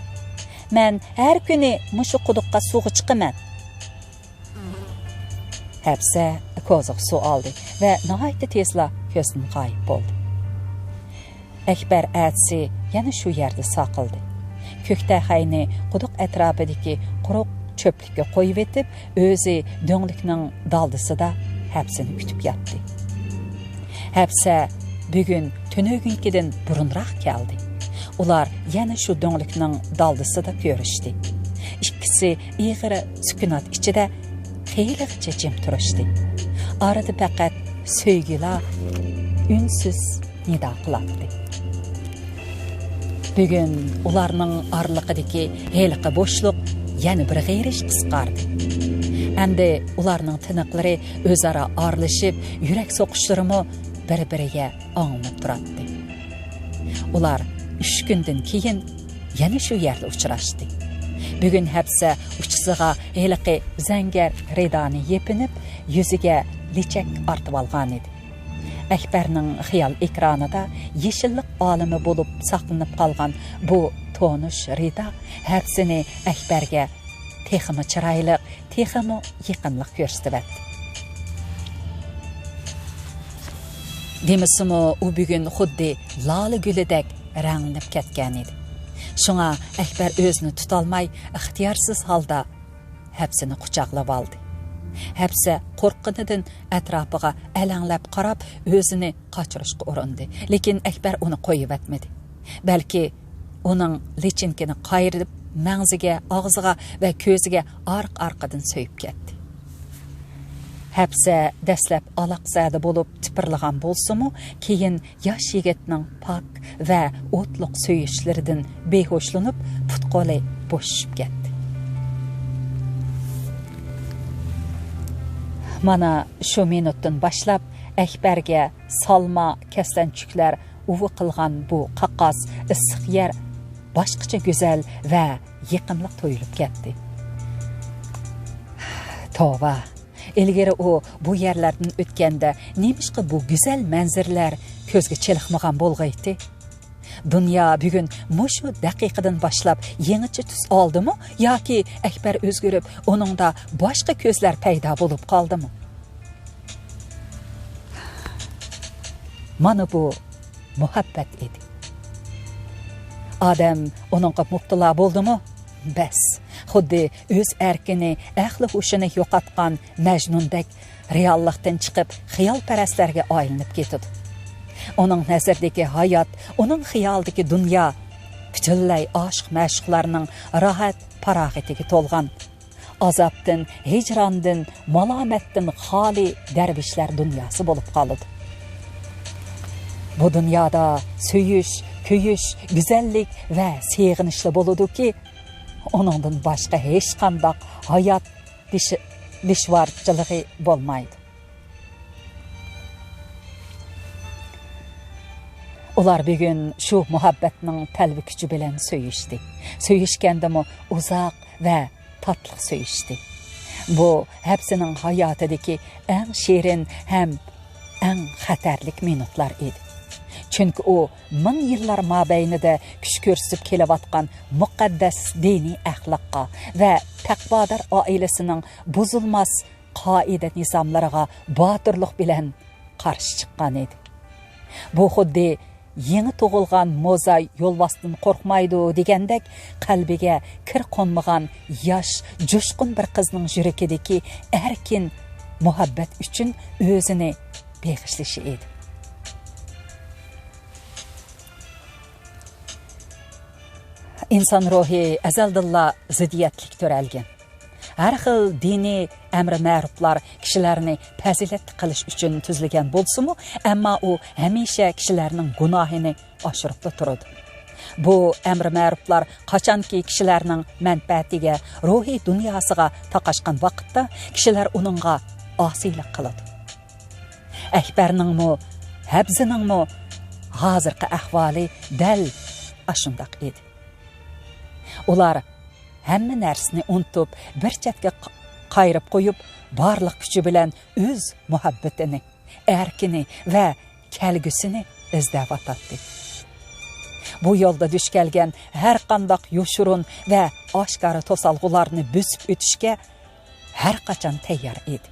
"Men har kuni mushu quduqqa suvga chiqaman." Hapsa ko'ziga suv oldi va nihoyatda tezla ko'zdan g'oyib bo'ldi. Akbar atsi yana shu yerda saqildi. Ko'ktahayni quduq atrofidagi quruq cho'plikka qo'yib etib, o'zi do'nglikning daldisida Hapsini kutib yotdi. Hapsa bugun tunögunkidan burunroq keldi. Ular yana shu do'nglikning daldisida ko'rishdi. Ikkisi ig'ir sukunat ichida xeyligacha jim turishdi. Arada faqat sevgilar unsiz nido qiladi. Bugun ularning orliqidagi heliqi bo'shliq yana bir g'ayrish qisqardi. Endi ularning tiniqlari o'zaro arlashib, yurak so'qishlari bir-biriga anglanib turadi. Ular 3 kundan keyin yana shu yerda uchrashdi. Bugun Hapsa uchisiga heliqi zangar redani yepinib, yuziga lechak ortib olgan edi. Akbarning xiyol ekranida yeşillik olimi bo'lib saqlanib qolgan bu tonush Rida hepsini Akbarga texmi chiroyli, texmi yaqinlik ko'rsatdi. Demisimi u bugun xuddi loli gulidek ranglanib ketgan edi. Şuna Akbar o'zini tutolmay ixtiyorsiz holda hepsini quchoqlab oldi. Hepsi qo'rqqanidan atrofiga alanglab qarab o'zini qochirishga urindi. Lekin Akbar uni qo'yib etmadi. Balki uning lechinkini qayirib mangziga, og'ziga va ko'ziga arq-arqadan so'yib ketdi. Hepsi dastlab alaqsada bo'lib tipirlagan bo'lsa-mu, keyin yosh yigitning pak va o'tliq so'yishlaridan behoshlanib, putqoli bo'shib ketdi. Mana shu minutdan boshlab Akbarga salma kaslanchuklar uvi qilgan bu qaqqos issiq yer boshqacha go'zal va yaqinlik to'yilib ketdi. Tova, ilgari u bu yerlardan o'tganda nemishqa bu go'zal manzarlar ko'zga chiliqmagan bo'lg'aydi. Dunyo bugun mushu daqiqadan boshlab yangicha tus oldimi yoki Akbar o'zgarib, uningda boshqa ko'zlar paydo bo'lib qoldimi? Mana bu muhabbat edi. Odam uningga mubtalo bo'ldimi? Bas, xuddi o'z erkini, aqli hushini yo'qotgan Majnundek reallikdan chiqib, xiyolparastlarga aylanib ketdi. Uning nazaridagi hayot, uning xiyolidagi dunyo butunlay oshiq-mashqlarning rohat farog'atiga to'lgan, azobdan, hijrondan, malomatdan xoli darvishlar dunyosi bo'lib qoldi. Bu dunyoda suyish, kuyish, go'zallik va sevginishli bo'ladi-ki, onundan başqa hech qanday hayot dishvorchiligi bo'lmaydi. Ular bugun shu muhabbatning talbi kuchi bilan so'yishdi. So'yishgandimi uzoq va tatliq so'yishdi. Bu hepsining hayotidagi eng shirin ham eng xatarlik minutlar edi. Çünkü o ming yillar mobaynida kuch ko'rsatib kelayotgan muqaddas diniy axloqqa va taqvodor oilasining buzilmas qoida nizomlariga botirlik bilan qarshi chiqqan edi. Bu xuddi yangi tug'ilgan mo'zay yo'lbosdan qo'rqmaydi degandek, qalbiga kir qo'nmagan yosh, jo'shqin bir qizning yurakidagi erkin muhabbat uchun o'zini beg'ishlashi edi. İnsan ruhi azaldilla ziddiyatlik törəlgən. Hər xil dini əmri məruflar kişilərini fəziletli qilish üçün tüzülgən bolsumu, amma o həmişə kişilərinin günahını aşırıb da turdu. Bu əmri məruflar qaçanki kişilərinin mənfəətiga, ruhi dünyasıga taqaşqan vaqtda kişilər onunğa asilik qılıdı. Akbarning mu, Habzining mu hazırqı ahvali dəl aşındaq edi. Ular hamma narsani unutib, bir chetga qayirib qo'yib, barliq kuchi bilan o'z muhabbatini, erkini va kelgusini izlab atadi. Bu yo'lda duch kelgan har qanday yoshurun va oshkora to'salg'ularni bosib o'tishga har qachon tayyor edi.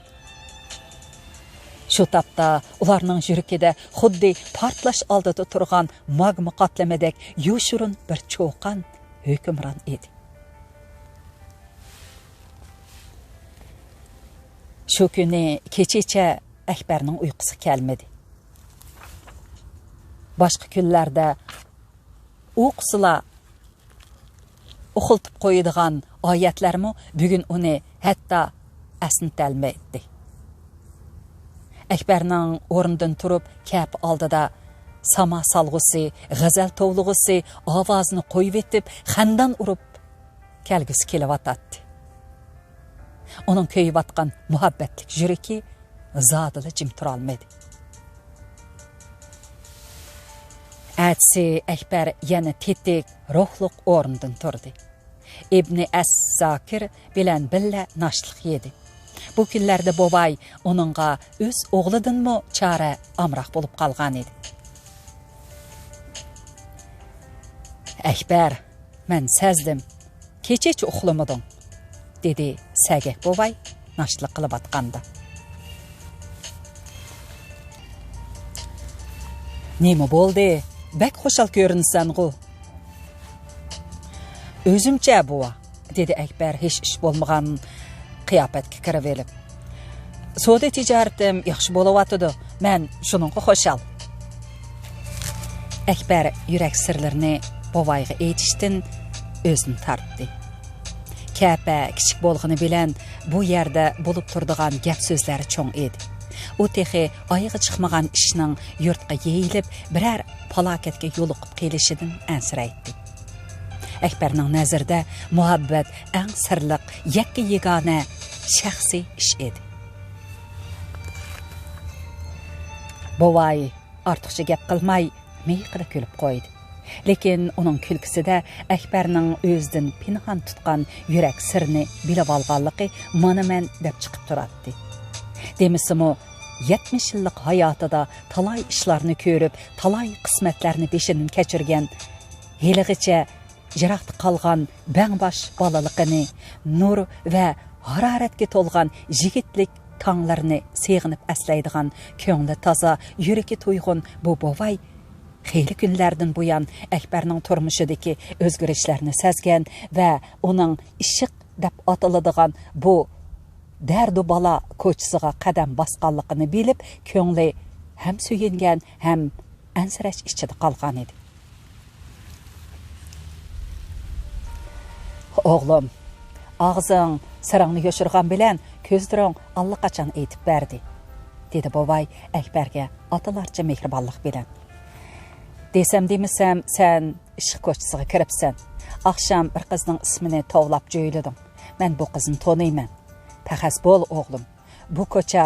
Shu topda ularning yurakida xuddi portlash oldida turgan magma qatlamadek yoshurun bir cho'qan hükümran edi. Şu kuni kechicha Akbarning uyqusi kelmedi. Boshqa kunlarda o'qisila o'qiltib qo'yadigan oyatlarmi bugun uni hatto asntalmaydi. Akbarning o'rnidan turib, kap oldida sama salg'usi, g'azal tovlug'usi ovozini qo'yib etib, xandan urib kelgisi kelyotdi. Uning ko'yayotgan muhabbatlik yuragi zodila jim tura olmadi. Atsi Akbar yana tetik, ruhliq o'rnidan turdi. Ibn As-Zakir bilan billa nashliq yedi. Bu kunlarda bobay onunğa öz oğludanmı çara amraq bo'lib qolgan edi. Akbar, men sezdim. Kechech uxlamading, dedi Sagak bobay nashliq qilib atqanda. Nima bo'ldi? Bak xo'shal ko'rinsan-ku. Özümçe buva, dedi Akbar hech ish bo'lmagan qiyofatga kirib elib. Savdo tijoratim yaxshi bo'layotdi. Men shuningga xo'shal. Akbar yurak sirlarini bovayga aytishdan o'zini tortdi. Kapa kichik bo'lg'ini bilan bu yerda bo'lib turadigan gap so'zlari cho'ng edi. U texi oyig'i chiqmagan ishning yurtga yeyilib, birar falokatga yo'liqib kelishidan ansiraydi. Akbarning nazarida muhabbat eng sirliq, yakka yegona shaxsiy ish edi. Bovay ortiqcha gap qilmay miyqida kulib qo'ydi. Lekin uning kulkisida Akbarning o'zidan pinhon tutgan yurak sirini bilib olganligi mana men deb chiqib turadi. Demisimi 70 yillik hayotida talay ishlarni ko'rib, talay qismatlarni beshidan kechirgan, heligacha jiroqda qolgan bangbosh bolaligini, nur va haroratga to'lgan yigitlik tonglarini seg'inib aslaydigan ko'ngli toza, yuragi to'yg'un bu bovay xeyli kunlardan buyon Akbarning turmushidagi o'zgarishlarni sezgan va uning ishiq deb ataladigan bu dardu bala ko'chisiga qadam bosganligini bilib, ko'ngli ham suyingan, ham ansirash ichida qolgan edi. Oğlum, ağzın sırangni yoshirgan bilan ko'zdiring allaqachon aytib berdi, dedi bovay Akbarga atalarcha mehribonlik bilan. Desem demisem sen ishq ko'chisiga kiribsan. Akşam bir qizning ismini tovlab jo'yladim. Men bu qizni tanıyman. Paxas bo'l o'g'lim. Bu ko'cha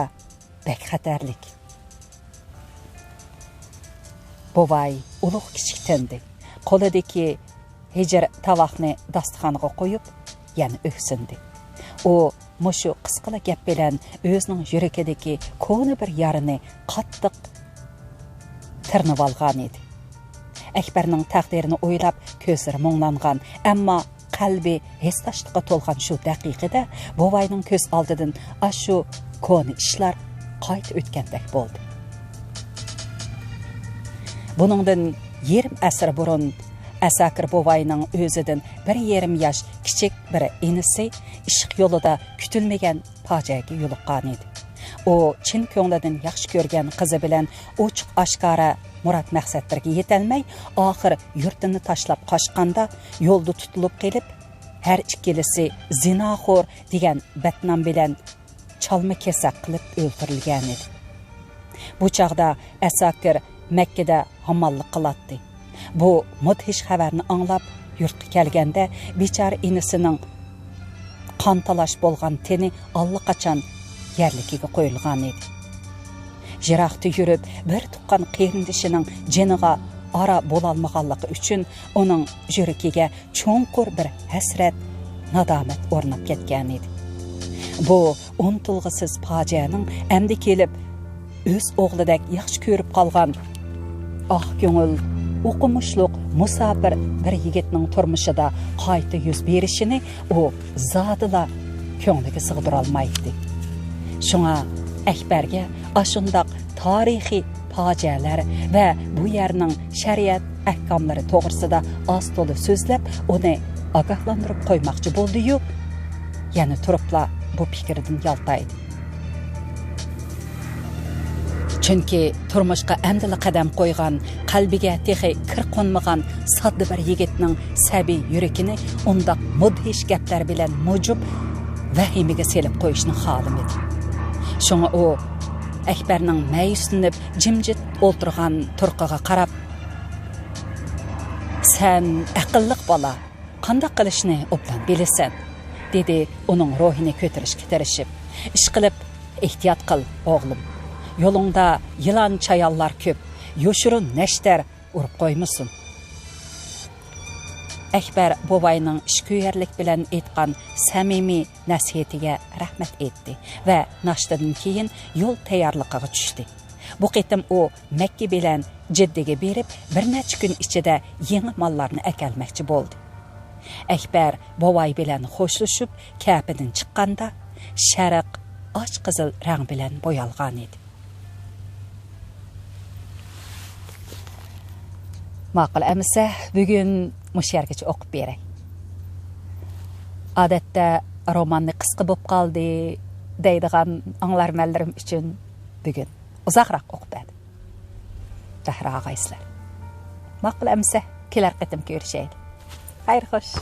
bek xatarlik. Bovay ulug' kichik tindi. Qo'lidagi hijr tavoqni dasturxonga qo'yib, yana o'ksindi. U mushu qisqala gap bilan o'zining yurakidagi ko'ni bir yarini qattiq tirnib olgan edi. Akbarning taqdirini o'ylab ko'zlari mo'nglangan, ammo qalbi hesdashlikqa to'lgan shu daqiqada bovayning ko'z oldidan shu ko'ni ishlar qayta o'tgandek bo'ldi. Buningdan yarim asr burun Asakir bovayning o'zidan 1,5 yosh kichik bir inisi ishq yo'lida kutilmagan fojiaga yo'liqqan edi. U chin ko'nglidan yaxshi ko'rgan qizi bilan ochiq oshkora murad maqsadlarga yetolmay, oxir yurtini tashlab qochganda yo'lda tutilib kelib, har ikkilisi zinoxo'r degan batnom bilan chalma kesak qilib o'ldirilgan edi. Bu chaqda Asakir Makkada hamallik qiladi. Bu mudhish xabarni anglab yurtga kelganda bechora inisining qantalash bo'lgan teni allaqachon yerligiga qo'yilgan edi. Jiroqda yurib, bir tuqqan qerindishining jiniga ara bo'lolmaganligi uchun uning yuragiga cho'nqur bir hasrat, nadomat o'rnab ketgan edi. Bu unutilg'isiz fojianing endi kelib o'z o'g'lidek yaxshi ko'rib qolgan oq ko'ngil o'qimishliq musafir bir yigitning turmushida qayta yuz berishini u zotila ko'ngliga sig'dira olmaydi. Shunga Akbarga ashundaq tarixiy fojialar va bu yerning shariat ahkomlari to'g'risida oz-to'la so'zlab, uni ogohlantirib qo'ymoqchi bo'ldi-yu, yana turibla bu fikrdan yaltaydi. Chunki turmushga amdila qadam qo'ygan, qalbiga texi kir qo'nmagan sodda bir yigitning sabiy yurakini undaq mudhish gaplar bilan mujib vahimaga selib qo'yishni xohlamadi. Shunga u Akbarning mayuslanib jimjit o'ltirgan turqiga qarab, "Sen aqlliq bola, qanday qilishni obdan bilasan", dedi uning ruhini ko'tarishga tirishib. "Ish qilib ehtiyot qil, o'g'lim. Yo'lingda yilon chayonlar ko'p, yo'shirun nashtar urib qo'ymasin." Akbar bobayning ishko'yarlik bilan aytgan samimiy nasihatiga rahmat etdi va nashtadan keyin yo'l tayyorligiga tushdi. Bu qitim u Makka bilan Jiddaga berib, bir necha kun ichida yangi mallarni akalmoqchi bo'ldi. Akbar bobay bilan xo'shlashib, kapidan chiqqanda sharq och qizil rang bilan bo'yalgan edi. Ma'qul amsa, bugun mush yergacha o'qib beray. Odatda romanni qisqa bo'lib qoldi deydigan anglarmanlarim uchun bugun uzoqroq o'qib berdim. Zahra og'aysizlar. Ma'qul amsa, kelar qatim ko'rishaylik. Xayr xo'sh.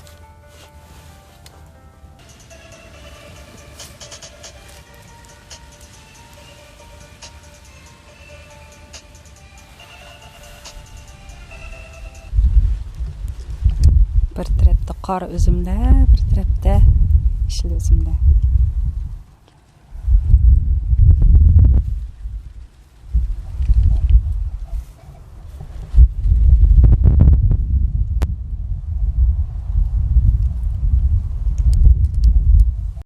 Bir tarafda qor o'zimda, bir tarafda ishli o'zimda.